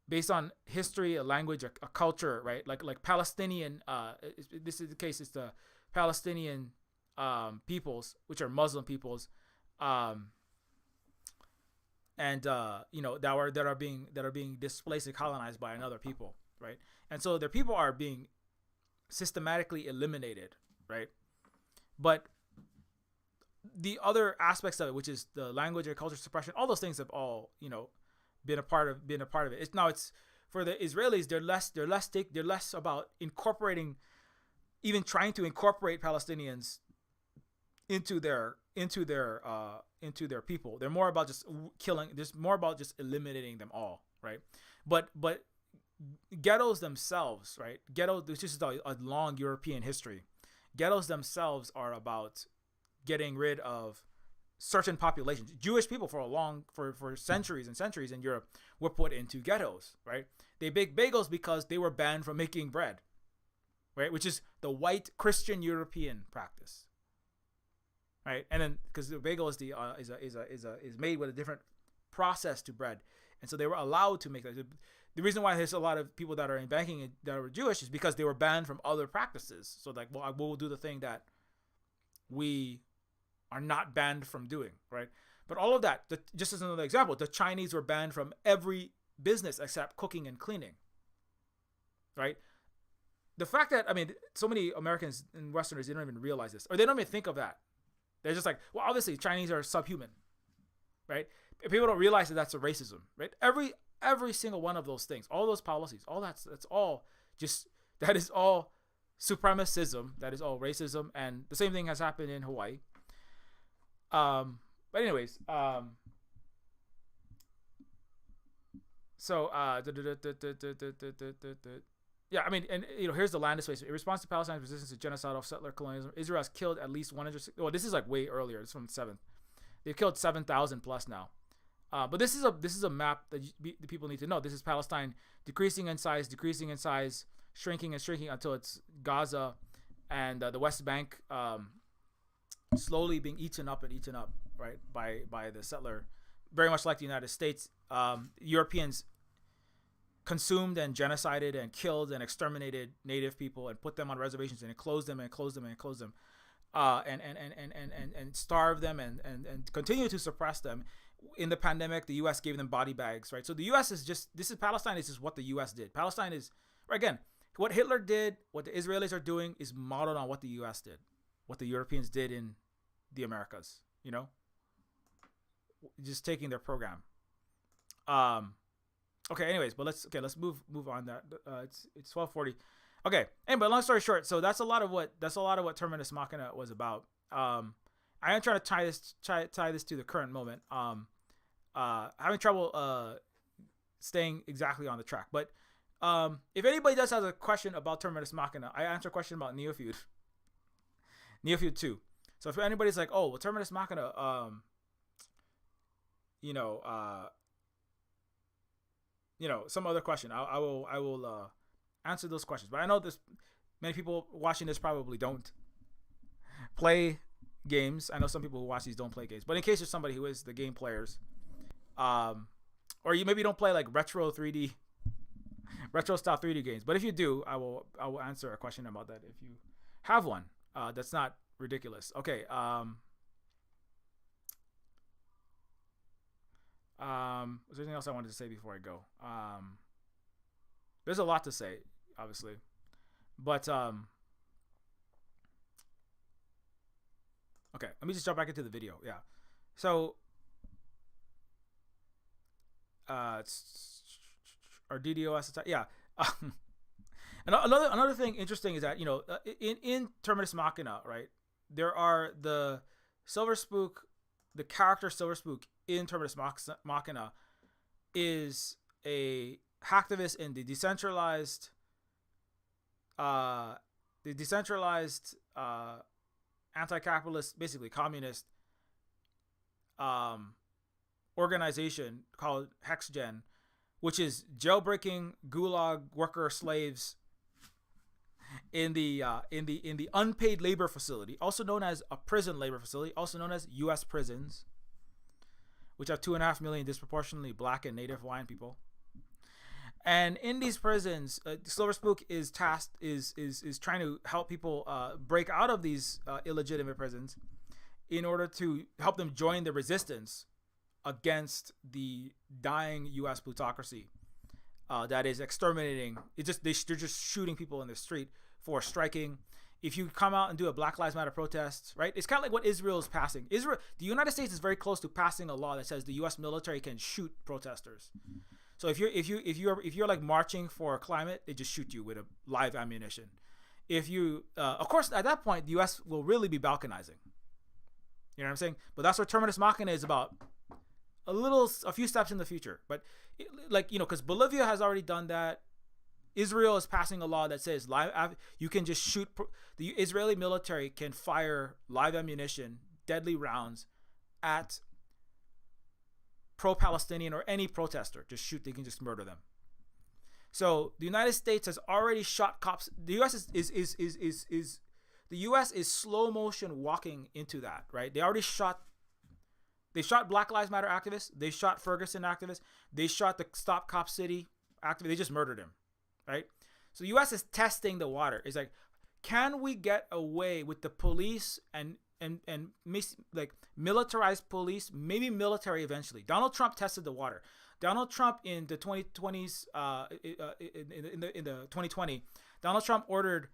based on history, a language, a culture, right? Like Palestinian. This is the case. It's the Palestinian peoples, which are Muslim peoples, that are being displaced and colonized by another people, right? And so their people are being systematically eliminated, right? But the other aspects of it, which is the language or culture suppression, all those things have all been a part of it. It's for the Israelis, they're less about incorporating, even trying to incorporate Palestinians into their people. They're more about just killing. There's more about just eliminating them all, right? But ghettos themselves, right? Ghettos, which is a long European history. Ghettos themselves are about getting rid of certain populations. Jewish people for centuries and centuries in Europe were put into ghettos, right? They baked bagels because they were banned from making bread, right? Which is the white Christian European practice, right? And then because the bagel is made with a different process to bread, and so they were allowed to make that. The reason why there's a lot of people that are in banking that are Jewish is because they were banned from other practices. So like, well, we'll do the thing that we are not banned from doing, right? But all of that, just as another example, the Chinese were banned from every business except cooking and cleaning, right? The fact that, so many Americans and Westerners, they don't even realize this, or they don't even think of that. They're just like, well, obviously Chinese are subhuman, right? People don't realize that that's a racism, right? Every single one of those things, all those policies, all that's all just, that is all supremacism, that is all racism, and the same thing has happened in Hawaii. But anyways, yeah, and here's the land displacement. In response to Palestine's resistance to genocidal settler colonialism, Israel has killed at least 100. Well, this is like way earlier. It's from the 7th. They've killed 7,000 plus now. But this is a map that the people need to know. This is Palestine decreasing in size, shrinking until it's Gaza and the West Bank slowly being eaten up, right, by the settler, very much like the United States. Europeans consumed and genocided and killed and exterminated native people and put them on reservations and enclosed them and starve them and continue to suppress them. In the pandemic, the U.S. gave them body bags, right? So the U.S. Palestine is just what the U.S. did. Palestine is, again, what Hitler did, what the Israelis are doing is modeled on what the U.S. did, what the Europeans did in the Americas, just taking their program. Okay, anyways, but let's move on. That it's 12:40. Okay, anyway, long story short, so that's a lot of what Terminus Machina was about. I am trying to tie this to the current moment. Having trouble staying exactly on the track, but if anybody does have a question about Terminus Machina, I answer a question about Neofeud 2. So if anybody's like, oh, well, Terminus Machina, some other question, I will answer those questions. But I know many people watching this probably don't play games. I know some people who watch these don't play games, but in case there's somebody who is the game players, or you maybe don't play like retro style 3D games. But if you do, I will answer a question about that if you have one. That's not ridiculous. Okay. Was there anything else I wanted to say before I go? There's a lot to say, obviously, but okay. Let me just jump back into the video. Yeah. So, it's our DDoS attack. Yeah. Another thing interesting is that, you know, in Terminus Machina, right? There are the Silver Spook, the character Silver Spook in Terminus Machina is a hacktivist in the decentralized anti-capitalist, basically communist organization called HexGen, which is jailbreaking gulag worker slaves in the unpaid labor facility, also known as a prison labor facility, also known as U.S. prisons, which have 2.5 million disproportionately black and native Hawaiian people. And in these prisons, Silver Spook is tasked is trying to help people break out of these illegitimate prisons in order to help them join the resistance against the dying U.S. plutocracy that is exterminating. They're just shooting people in the street for striking. If you come out and do a Black Lives Matter protest, right? It's kind of like what Israel is passing. The United States is very close to passing a law that says the U.S. military can shoot protesters. So if you're like marching for climate, they just shoot you with a live ammunition. If you, of course, at that point, the U.S. will really be balkanizing. You know what I'm saying? But that's what Terminus Machina is about. A few steps in the future. But because Bolivia has already done that. Israel is passing a law that says you can just shoot. The Israeli military can fire live ammunition, deadly rounds, at pro-Palestinian or any protester. Just shoot. They can just murder them. So the United States has already shot cops. The U.S. the U.S. is slow motion walking into that. Right? They already shot. They shot Black Lives Matter activists. They shot Ferguson activists. They shot the Stop Cop City activist. They just murdered him. Right? So the U.S. is testing the water. It's like, can we get away with the police and militarized police, maybe military eventually? Donald Trump tested the water. Donald Trump in the 2020s, in the 2020, Donald Trump ordered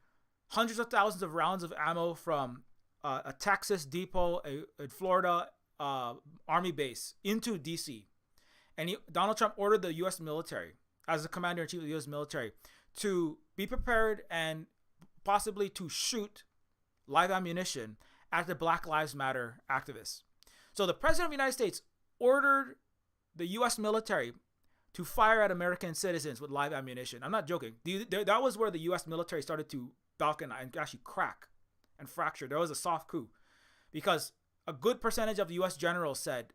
hundreds of thousands of rounds of ammo from a Texas depot, a Florida army base into D.C. And Donald Trump ordered the U.S. military, as the commander-in-chief of the U.S. military, to be prepared and possibly to shoot live ammunition at the Black Lives Matter activists. So the president of the United States ordered the U.S. military to fire at American citizens with live ammunition. I'm not joking. That was where the U.S. military started to balkanize and actually crack and fracture. There was a soft coup because a good percentage of the U.S. generals said,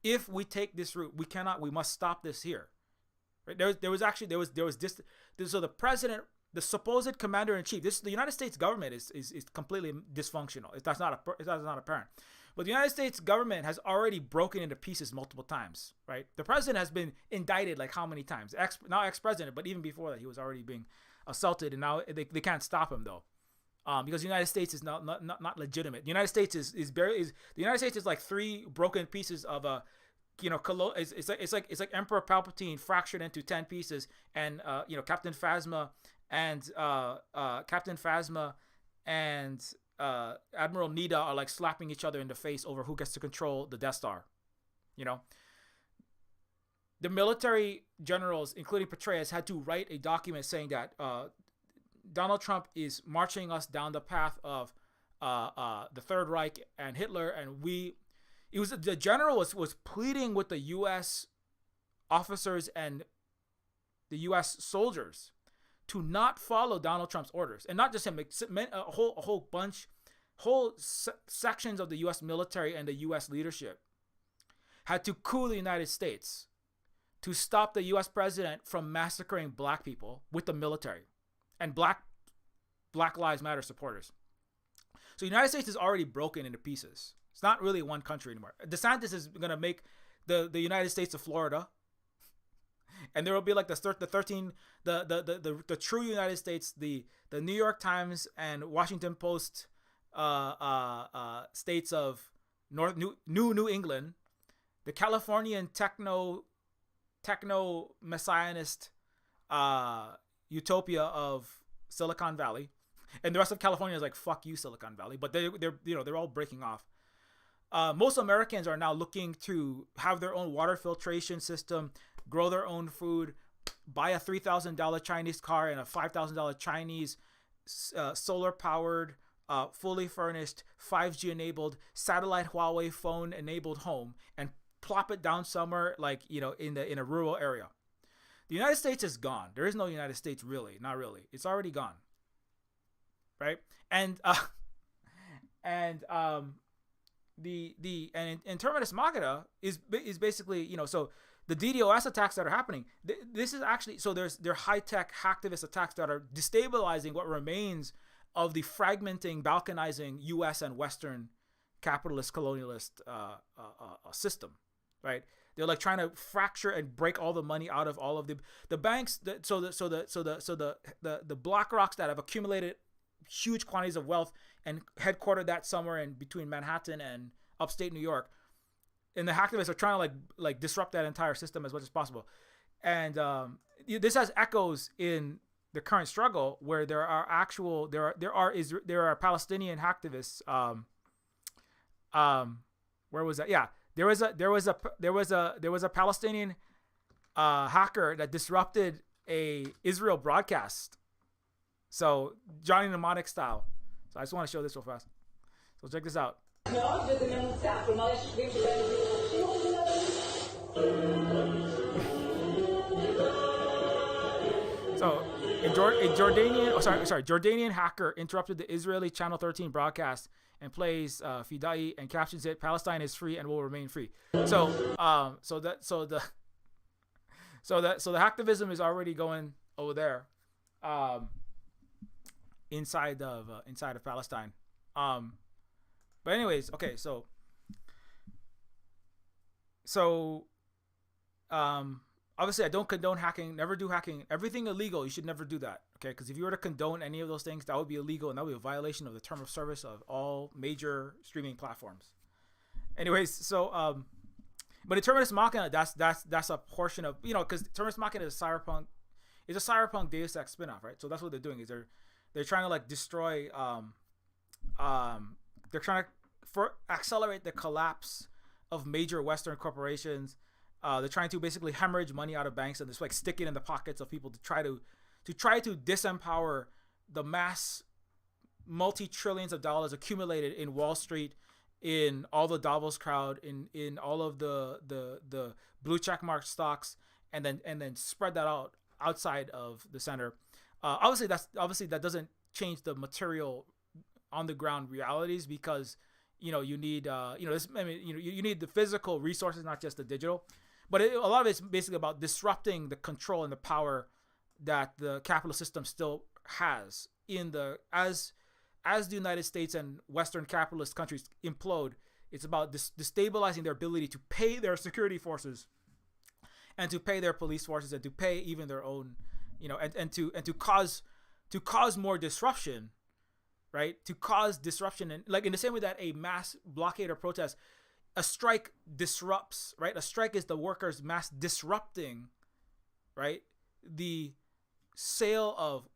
if we take this route, we must stop this here. Right? So the president, the supposed commander-in-chief, the United States government is completely dysfunctional. That's not apparent. But the United States government has already broken into pieces multiple times, right? The president has been indicted like how many times? Not ex-president, but even before that, he was already being assaulted, and now they can't stop him though, because the United States is not legitimate. The United States is like three broken pieces of a. It's like Emperor Palpatine fractured into 10 pieces, and Captain Phasma and Admiral Nida are like slapping each other in the face over who gets to control the Death Star. The military generals, including Petraeus, had to write a document saying that Donald Trump is marching us down the path of the Third Reich and Hitler, and the general was pleading with the U.S. officers and the U.S. soldiers to not follow Donald Trump's orders, and not just him, whole sections of the U.S. military and the U.S. leadership had to coup the United States to stop the U.S. president from massacring black people with the military and Black Lives Matter supporters. So the United States is already broken into pieces. It's not really one country anymore. DeSantis is going to make the United States of Florida. And there will be like the 13 the true United States, the New York Times and Washington Post states of New England, the Californian techno messianist utopia of Silicon Valley, and the rest of California is like fuck you Silicon Valley, but they're all breaking off. Most Americans are now looking to have their own water filtration system, grow their own food, buy a $3,000 Chinese car and a $5,000 Chinese solar powered, fully furnished, 5G enabled, satellite Huawei phone enabled home, and plop it down somewhere like in a rural area. The United States is gone. There is no United States, really, not really. It's already gone, right? And Terminus Machina is basically so the DDoS attacks that are happening. This is actually they're high tech hacktivist attacks that are destabilizing what remains of the fragmenting, balkanizing U.S. and Western capitalist colonialist system, right? They're like trying to fracture and break all the money out of all of the banks. The BlackRocks that have accumulated huge quantities of wealth and headquartered that somewhere in between Manhattan and upstate New York, and the hacktivists are trying to like disrupt that entire system as much as possible. And this has echoes in the current struggle where there are Palestinian hacktivists. Where was that? Yeah, there was a Palestinian hacker that disrupted a Israel broadcast. So Johnny Mnemonic style. So I just want to show this real fast. So check this out. So Jordanian hacker interrupted the Israeli Channel 13 broadcast and plays Fidai and captions it, "Palestine is free and will remain free." So the hacktivism is already going over there, inside of Palestine. But anyways, okay, so obviously I don't condone hacking, never do hacking, everything illegal. You should never do that, okay? Because if you were to condone any of those things, that would be illegal and that would be a violation of the term of service of all major streaming platforms. Anyways, so but in Terminus Machina, that's a portion of, because Terminus Machina is a cyberpunk Deus Ex spinoff, right? So that's what they're doing, is they're trying to like destroy they're trying to accelerate the collapse of major Western corporations. They're trying to basically hemorrhage money out of banks and just like stick it in the pockets of people to try to disempower the mass multi-trillions of dollars accumulated in Wall Street, in all the Davos crowd, in all of the blue checkmark stocks, and then spread that out outside of the center. Obviously that doesn't change the material on the ground realities, because you need you need the physical resources, not just the digital. But a lot of it's basically about disrupting the control and the power that the capitalist system still has as the United States and Western capitalist countries implode. It's about destabilizing their ability to pay their security forces and to pay their police forces and to pay even their own, and to cause more disruption, right? To cause disruption, and like in the same way that a mass blockade or protest, a strike disrupts, right? A strike is the workers mass disrupting, right? The sale of,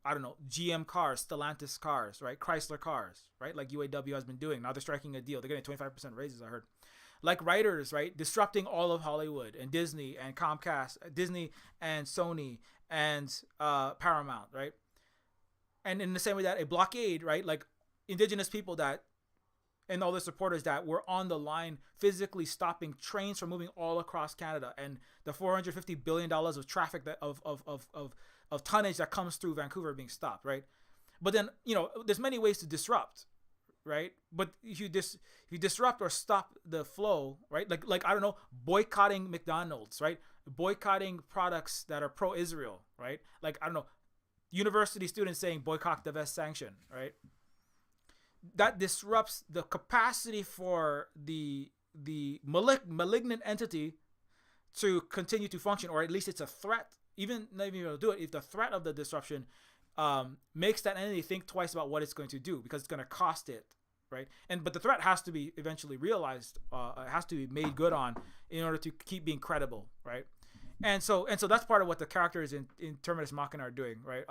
GM cars, Stellantis cars, right? Chrysler cars, right? Like UAW has been doing. Now they're striking a deal. They're getting 25% raises, I heard. Like writers, right? Disrupting all of Hollywood and Disney and Comcast, Disney and Sony and Paramount, right? And in the same way that a blockade, right? Like indigenous people and all the supporters that were on the line physically stopping trains from moving all across Canada, and the $450 billion of traffic of tonnage that comes through Vancouver being stopped, right? But then, there's many ways to disrupt, right? But if you disrupt or stop the flow, right? Like boycotting McDonald's, right? Boycotting products that are pro-Israel, right? Like, university students saying boycott, divest, sanction, right? that disrupts the capacity for the malignant entity to continue to function, or at least it's a threat. Even not even able to do it, if the threat of the disruption makes that entity think twice about what it's going to do, because it's going to cost it, right? But the threat has to be eventually realized. It has to be made good on in order to keep being credible, right? And so that's part of what the characters in Terminus Machina are doing, right?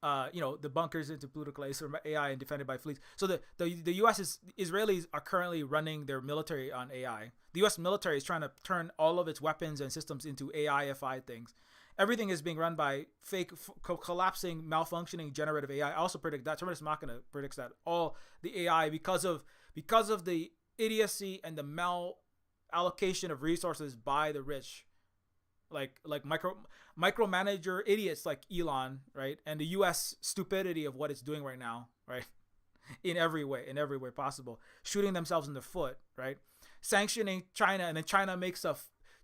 The bunkers into political AI and defended by fleets. So the U.S. Israelis are currently running their military on AI. The U.S. military is trying to turn all of its weapons and systems into AI-ified things. Everything is being run by fake, collapsing, malfunctioning generative AI. I also predict that Terminus Machina predicts that all the AI, because of the idiocy and the mal-allocation of resources by the rich, like micromanager idiots like Elon, right? And the U.S. stupidity of what it's doing right now, right? In every way possible, shooting themselves in the foot, right? Sanctioning China, and then China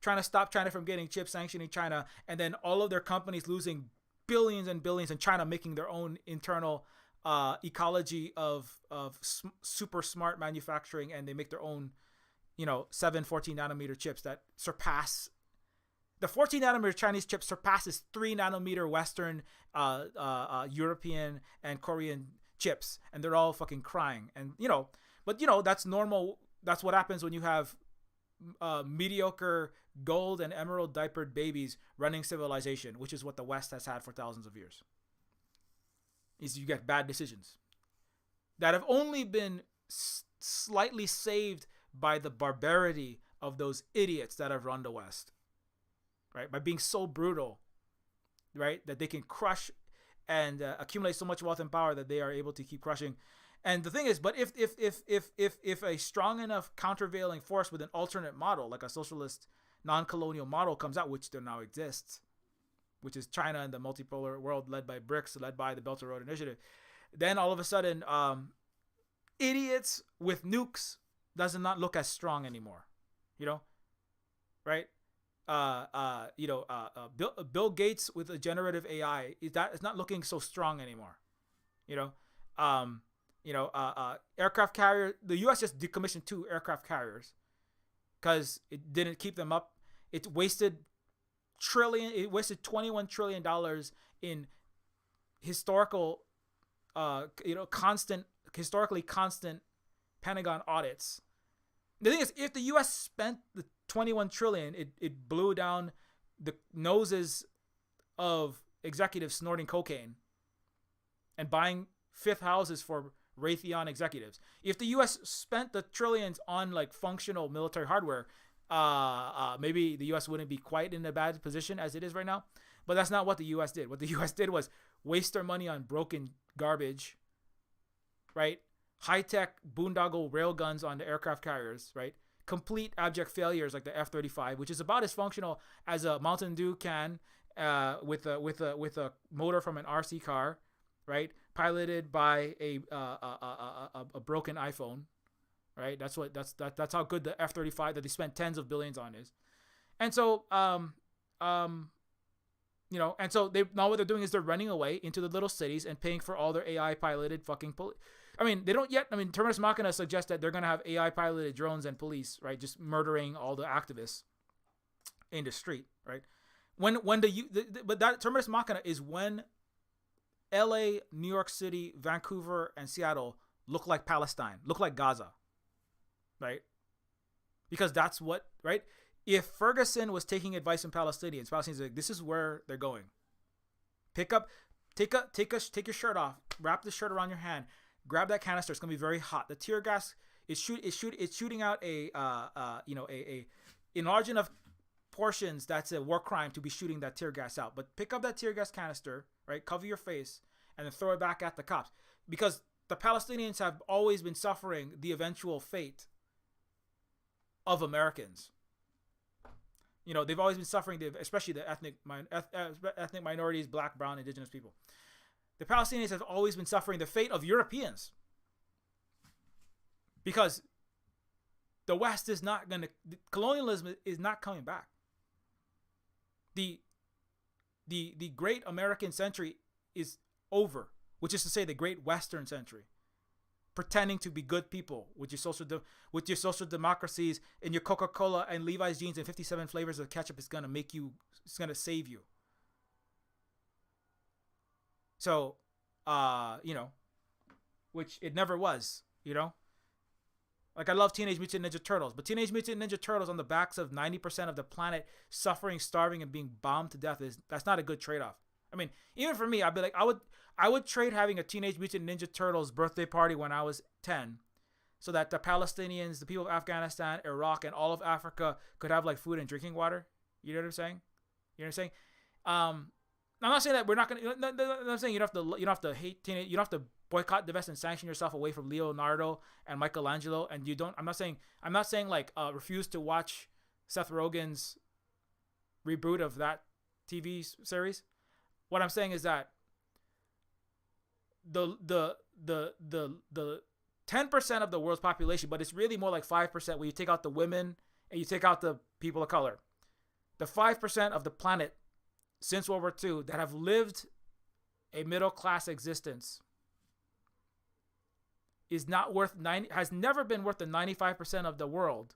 trying to stop China from getting chips, sanctioning China, and then all of their companies losing billions and billions, and China making their own internal ecology of super smart manufacturing, and they make their own 14 nanometer chips that surpass the 14 nanometer Chinese chip surpasses 3 nanometer Western, European and Korean chips, and they're all fucking crying. And but that's normal. That's what happens when you have mediocre gold and emerald diapered babies running civilization, which is what the West has had for thousands of years. Is you get bad decisions that have only been slightly saved by the barbarity of those idiots that have run the West. Right, by being so brutal, right, that they can crush and accumulate so much wealth and power that they are able to keep crushing. And the thing is, but if a strong enough countervailing force with an alternate model, like a socialist non-colonial model, comes out, which there now exists, which is China and the multipolar world led by BRICS, led by the Belt and Road Initiative, then all of a sudden, idiots with nukes does not look as strong anymore, right? Bill Gates with a generative AI it's not looking so strong anymore. Aircraft carrier. The U.S. just decommissioned 2 aircraft carriers because it didn't keep them up. It wasted $21 trillion in historically constant Pentagon audits. The thing is, if the U.S. spent the 21 trillion, it blew down the noses of executives snorting cocaine and buying fifth houses for Raytheon executives. If the U.S. spent the trillions on like functional military hardware, maybe the U.S. wouldn't be quite in a bad position as it is right now. But that's not what the U.S. did. What the U.S. did was waste their money on broken garbage, right? High-tech boondoggle railguns on the aircraft carriers, right? Complete abject failures like the F-35, which is about as functional as a Mountain Dew can with a motor from an RC car, right? Piloted by a broken iPhone, right? That's how good the F-35 that they spent tens of billions on is. And so and so they now what they're doing is they're running away into the little cities and paying for all their AI piloted fucking they don't yet. Terminus Machina suggests that they're going to have AI piloted drones and police, right? Just murdering all the activists in the street, right? But that Terminus Machina is when LA, New York City, Vancouver, and Seattle look like Palestine, look like Gaza, right? Because that's what, right? If Ferguson was taking advice from Palestinians are like, this is where they're going. Take your shirt off, wrap the shirt around your hand, grab that canister. It's gonna be very hot. The tear gas is shooting out a in large enough portions that's a war crime to be shooting that tear gas out. But pick up that tear gas canister, right? Cover your face and then throw it back at the cops, because the Palestinians have always been suffering the eventual fate of Americans. They've always been suffering, especially the ethnic minorities, black, brown, indigenous people. The Palestinians have always been suffering the fate of Europeans, because the West is not going to, colonialism is not coming back. The great American century is over, which is to say the Great Western Century. Pretending to be good people with your social democracies and your Coca-Cola and Levi's jeans and 57 flavors of ketchup is gonna save you. So, which it never was, Like, I love Teenage Mutant Ninja Turtles, but Teenage Mutant Ninja Turtles on the backs of 90% of the planet suffering, starving, and being bombed to death that's not a good trade-off. I mean, even for me, I'd be like, I would trade having a Teenage Mutant Ninja Turtles birthday party when I was 10 so that the Palestinians, the people of Afghanistan, Iraq, and all of Africa could have like food and drinking water. You know what I'm saying? I'm not saying that we're not gonna. I'm saying you don't have to hate teenage. You don't have to boycott, divest, and sanction yourself away from Leonardo and Michelangelo. And you don't. I'm not saying like refuse to watch Seth Rogen's reboot of that TV series. What I'm saying is that the 10% of the world's population, but it's really more like 5% when you take out the women and you take out the people of color. The 5% of the planet since World War II that have lived a middle class existence has never been worth the 95% of the world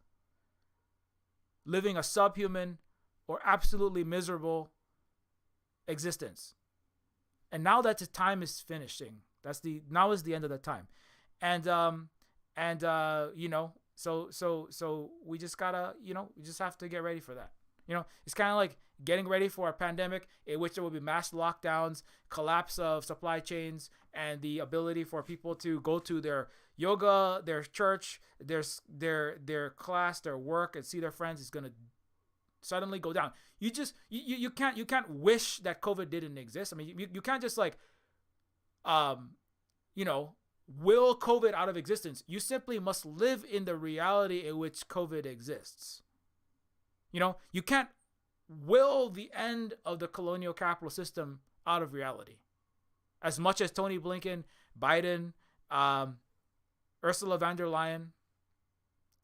living a subhuman or absolutely miserable existence. And now that the time is finishing, now is the end of the time. So we just gotta, we just have to get ready for that. It's kind of like getting ready for a pandemic in which there will be mass lockdowns, collapse of supply chains, and the ability for people to go to their yoga, their church, their class, their work, and see their friends is gonna suddenly go down. You can't wish that COVID didn't exist. I mean, you can't just like, will COVID out of existence. You simply must live in the reality in which COVID exists. You can't will the end of the colonial capital system out of reality. As much as Tony Blinken, Biden, Ursula von der Leyen,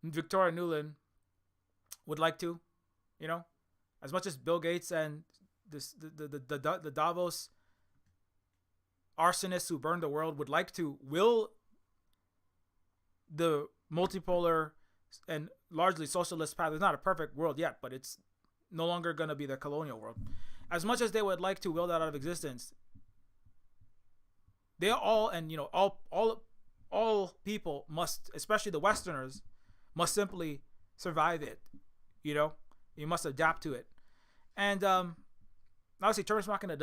Victoria Nuland would like to, as much as Bill Gates and the Davos arsonists who burned the world would like to, will the multipolar and largely socialist path is not a perfect world yet, but it's no longer going to be the colonial world. As much as they would like to will that out of existence, they all, and all people must, especially the Westerners, must simply survive it. You must adapt to it. And obviously, Terminus Machina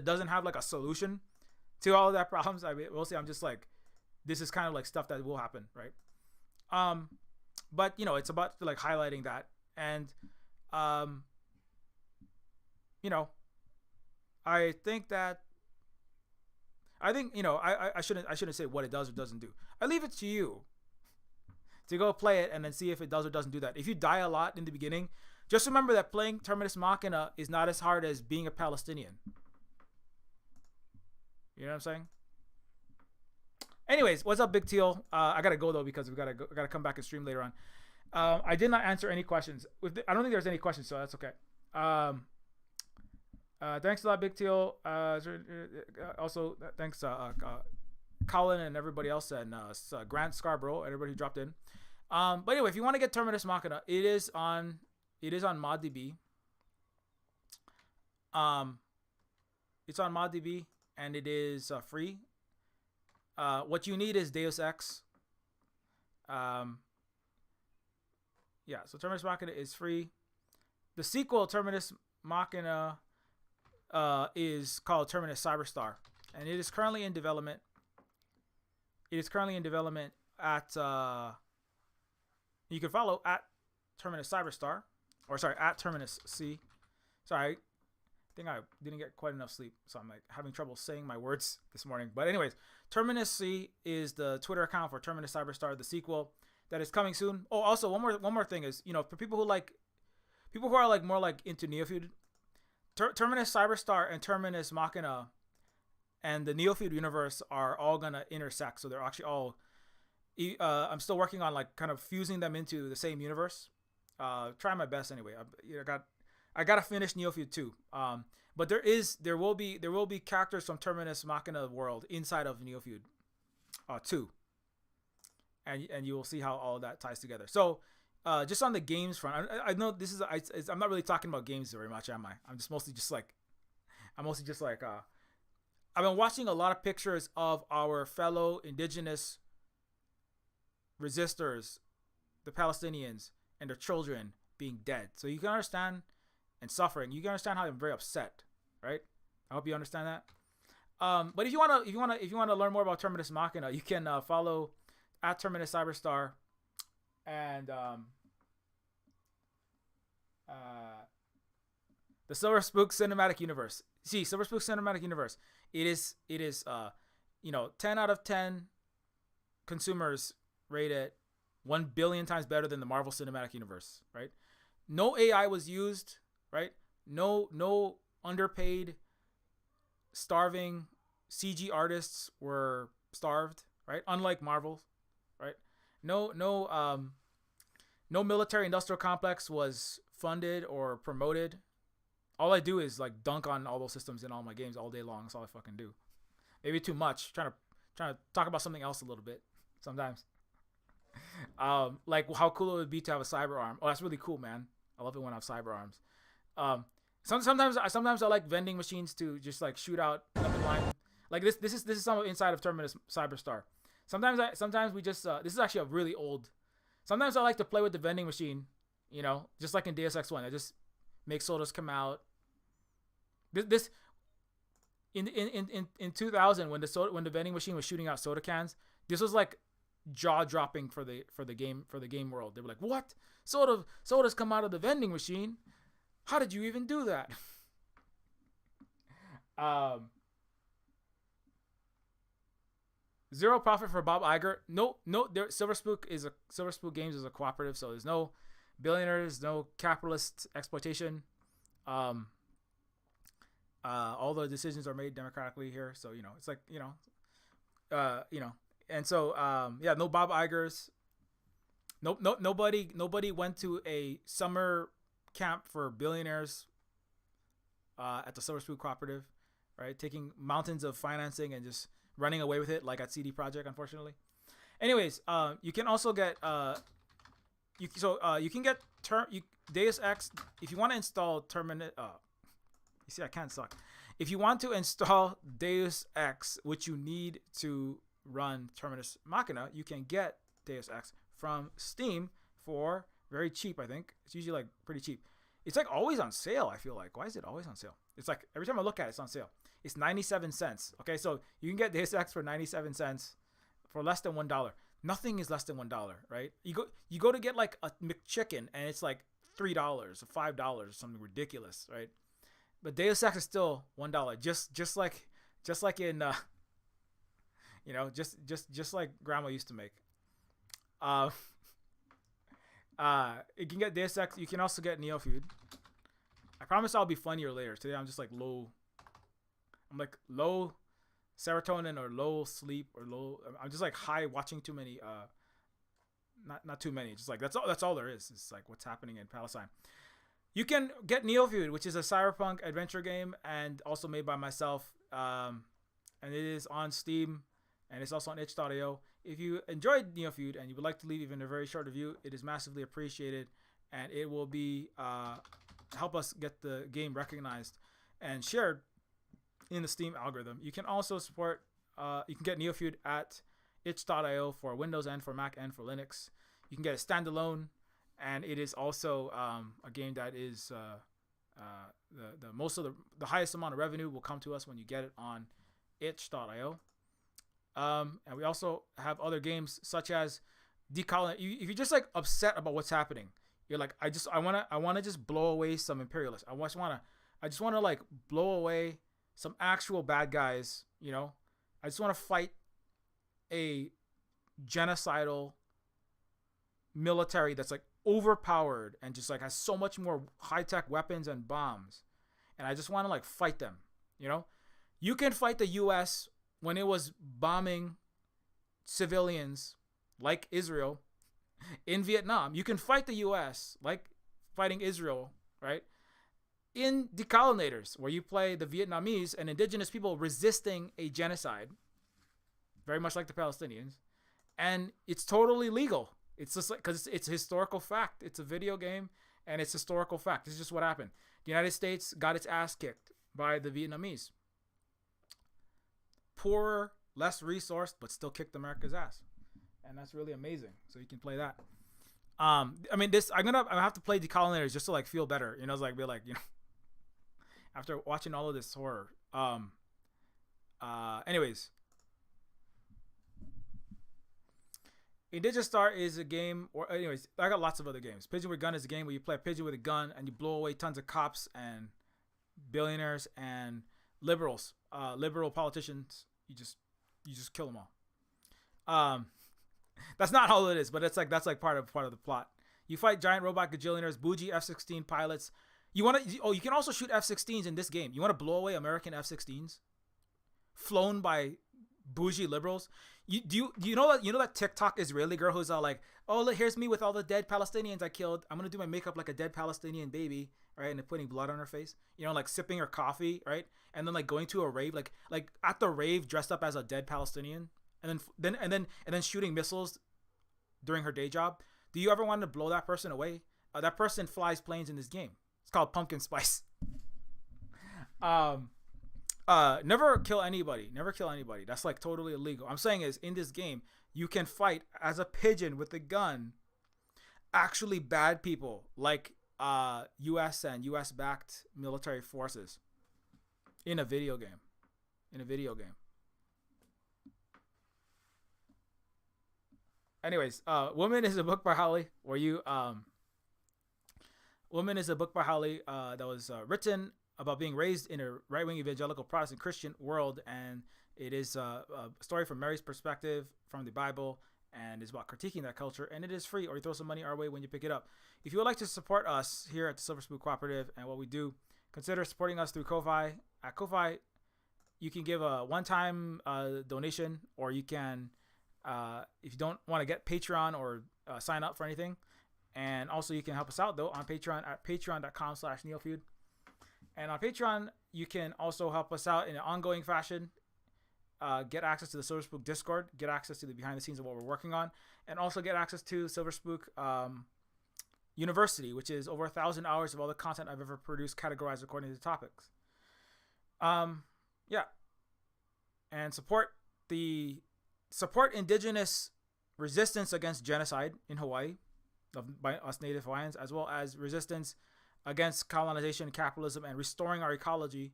doesn't have like a solution to all of that problems. I mean, we'll see. I'm just like, this is kind of like stuff that will happen, right? But it's about like highlighting that, and I shouldn't say what it does or doesn't do. I leave it to you to go play it and then see if it does or doesn't do that. If you die a lot in the beginning, just remember that playing Terminus Machina is not as hard as being a Palestinian. You know what I'm saying? Anyways, what's up, Big Teal? I gotta go though because I gotta come back and stream later on. I did not answer any questions. I don't think there's any questions, so that's okay. Thanks a lot, Big Teal. Also, thanks Colin and everybody else, and Grant Scarborough, everybody who dropped in. But anyway, if you want to get Terminus Machina, it is on ModDB. It's on ModDB and it is free. What you need is Deus Ex. So Terminus Machina is free. The sequel, Terminus Machina, is called Terminus Cyberstar, and it is currently in development. At you can follow at Terminus Cyberstar, or sorry, at Terminus C. Sorry, I think I didn't get quite enough sleep, so I'm like having trouble saying my words this morning. But anyways, Terminus C is the Twitter account for Terminus Cyberstar, the sequel that is coming soon. Oh, also one more thing is, for people who are like more like into Neofeud, Terminus Cyberstar and Terminus Machina and the Neofeud universe are all gonna intersect. So they're actually all. I'm still working on like kind of fusing them into the same universe. Trying my best anyway. I gotta finish Neofeud 2. But there will be characters from Terminus Machina world inside of Neofeud 2, and you will see how all that ties together. So, just on the games front, I know this is I'm not really talking about games very much, am I? I'm mostly just like I've been watching a lot of pictures of our fellow indigenous resistors, the Palestinians, and their children being dead. So you can understand, and suffering. You can understand how I'm very upset, right? I hope you understand that. But if you wanna learn more about Terminus Machina, you can follow at Terminus Cyberstar, and the Silver Spook Cinematic Universe. See, Silver Spook Cinematic Universe. It is 10 out of 10 consumers rate it 1 billion times better than the Marvel Cinematic Universe, right? No AI was used, right? No underpaid, starving CG artists were starved, right? Unlike Marvel, right? No military industrial complex was funded or promoted. All I do is like dunk on all those systems in all my games all day long. That's all I fucking do. Maybe too much. Trying to talk about something else a little bit sometimes. Like how cool it would be to have a cyber arm. Oh, that's really cool, man. I love it when I have cyber arms. Sometimes I like vending machines to just like shoot out up in line. Like this is some inside of Terminus Cyberstar. Sometimes we just this is actually a really old. Sometimes I like to play with the vending machine, just like in Deus Ex 1. I just make sodas come out. This in 2000 when the vending machine was shooting out soda cans, this was like jaw dropping for the game world. They were like, "What? Sodas come out of the vending machine? How did you even do that?" Zero profit for Bob Iger. No. Silver Spook Games is a cooperative, so there's no billionaires, no capitalist exploitation. All the decisions are made democratically here, so it's like and so no Bob Igers. Nobody went to a summer camp for billionaires at the Silver Spook Cooperative, right? Taking mountains of financing and just running away with it, like at CD Projekt, unfortunately. Anyways, you can also get you can get Deus Ex if you want to install Terminus. You see, I can't suck. If you want to install Deus Ex, which you need to run Terminus Machina, you can get Deus Ex from Steam for very cheap. I think it's usually like pretty cheap. It's like always on sale. I feel like, why is it always on sale? It's like every time I look at it, it's on sale. It's 97 cents. Okay, so you can get Deus Ex for 97 cents for less than $1. Nothing is less than $1, right? You go to get like a McChicken and it's like $3 or $5, something ridiculous, right? But Deus Ex is still $1, just like in just like grandma used to make. You can get Deus Ex. You can also get Neofeud. I promise I'll be funnier later. Today I'm just like low. I'm like low serotonin or low sleep or low. I'm just like high watching too many. Not too many. Just like that's all there is. It's like what's happening in Palestine. You can get Neofeud, which is a cyberpunk adventure game and also made by myself. And it is on Steam and it's also on itch.io. If you enjoyed Neofeud and you would like to leave even a very short review, it is massively appreciated and it will be help us get the game recognized and shared in the Steam algorithm. You can also support you can get Neofeud at itch.io for Windows and for Mac and for Linux. You can get a standalone, and it is also a game that is the most of the highest amount of revenue will come to us when you get it on itch.io. And we also have other games such as Decolon. If you're just like upset about what's happening, you're like, I wanna just blow away some imperialists. I just wanna like blow away some actual bad guys. I just wanna fight a genocidal military that's like overpowered and just like has so much more high-tech weapons and bombs, and I just want to like fight them. You can fight the US when it was bombing civilians like Israel in Vietnam. You can fight the US like fighting Israel, right? in Decolonators, where you play the Vietnamese and indigenous people resisting a genocide, very much like the Palestinians, and it's totally legal. It's just like, because it's historical fact. It's a video game, and it's historical fact. This is just what happened. The United States got its ass kicked by the Vietnamese. Poorer, less resourced, but still kicked America's ass, and that's really amazing. So you can play that. I mean, this I have to play Decolonators just to like feel better. You know, it's like be like, you know, after watching all of this horror. Anyways, Indigenous Star is a game, or anyways, I got lots of other games. Pigeon with Gun is a game where you play a pigeon with a gun and you blow away tons of cops and billionaires and liberals, liberal politicians. You just kill them all. That's not all it is, but it's like that's like part of the plot. You fight giant robot gajillionaires, bougie F-16 pilots. You can also shoot F-16s in this game. You want to blow away American F-16s flown by bougie liberals? You know that TikTok Israeli girl who's all like, oh, look, here's me with all the dead Palestinians I killed. I'm gonna do my makeup like a dead Palestinian baby, right? And then putting blood on her face, you know, like sipping her coffee, right? And then like going to a rave, like at the rave dressed up as a dead Palestinian, and then shooting missiles during her day job. Do you ever want to blow that person away? That person flies planes in this game. It's called Pumpkin Spice. Never kill anybody. Never kill anybody. That's like totally illegal. I'm saying is in this game, you can fight as a pigeon with a gun. Actually bad people like US and US backed military forces in a video game. Anyways, Woman is a book by Holly where you Woman is a book by Holly that was written about being raised in a right-wing evangelical Protestant Christian world, and it is a story from Mary's perspective from the Bible, and it's about critiquing that culture, and it is free, or you throw some money our way when you pick it up. If you would like to support us here at the Silver Spook Cooperative and what we do, consider supporting us through Ko-Fi. At Ko-Fi, you can give a one-time donation, or you can, if you don't want to get Patreon or sign up for anything, and also you can help us out though on Patreon at patreon.com/Neofeud. And on Patreon, you can also help us out in an ongoing fashion. Get access to the Silver Spook Discord, get access to the behind the scenes of what we're working on, and also get access to Silver Spook University, which is over 1,000 hours of all the content I've ever produced, categorized according to topics. Yeah. And support indigenous resistance against genocide in Hawaii by us Native Hawaiians, as well as resistance against colonization, capitalism, and restoring our ecology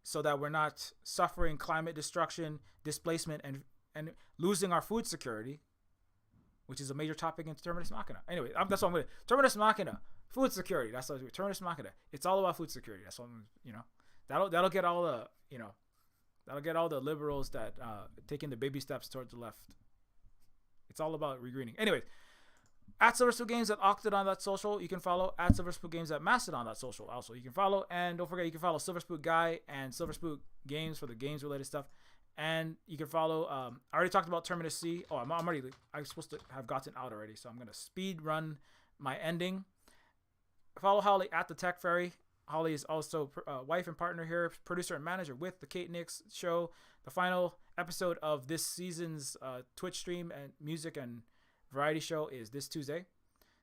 so that we're not suffering climate destruction, displacement, and losing our food security, which is a major topic in Terminus Machina. Anyway, that's what I'm going to... Terminus Machina, food security. That's what Terminus Machina. It's all about food security. That's what I'm, you know, that'll get all the, you know, that'll get all the liberals that taking the baby steps towards the left. It's all about regreening. Anyway, at Silver Spook Games at Octodon.social, you can follow. At Silver Spook Games at Mastodon.social, also you can follow. And don't forget, you can follow Silver Spook Guy and Silver Spook Games for the games related stuff. And you can follow. I already talked about Terminus C. Oh, I'm supposed to have gotten out already, so I'm gonna speed run my ending. Follow Holly at the Tech Fairy. Holly is also wife and partner here, producer and manager with the Kate Nix Show. The final episode of this season's Twitch stream and music and variety show is this Tuesday.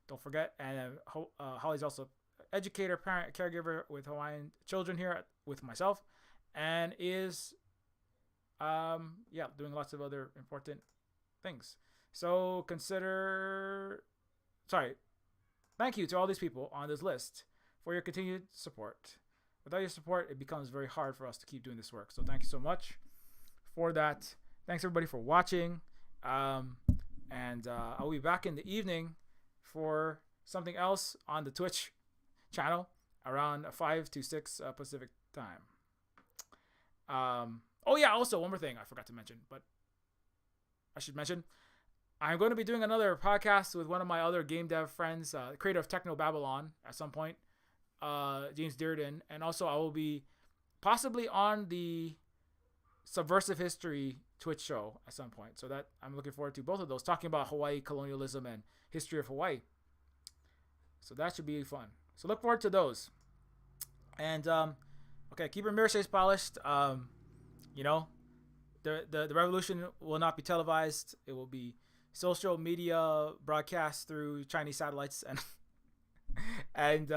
Don't forget. And Holly's also educator, parent, caregiver with Hawaiian children here with myself, and is doing lots of other important things. So thank you to all these people on this list for your continued support. Without your support, it becomes very hard for us to keep doing this work. So thank you so much for that. Thanks everybody for watching. And I'll be back in the evening for something else on the Twitch channel around 5 to 6 Pacific time. Oh yeah, also one more thing I forgot to mention, but I should mention. I'm going to be doing another podcast with one of my other game dev friends, creator of Techno Babylon at some point, James Dearden. And also I will be possibly on the Subversive History Twitch show at some point. So that I'm looking forward to both of those, talking about Hawaii colonialism and history of Hawaii. So that should be fun. So look forward to those. And okay, keep your mirror shades polished. You know, the revolution will not be televised. It will be social media broadcast through Chinese satellites and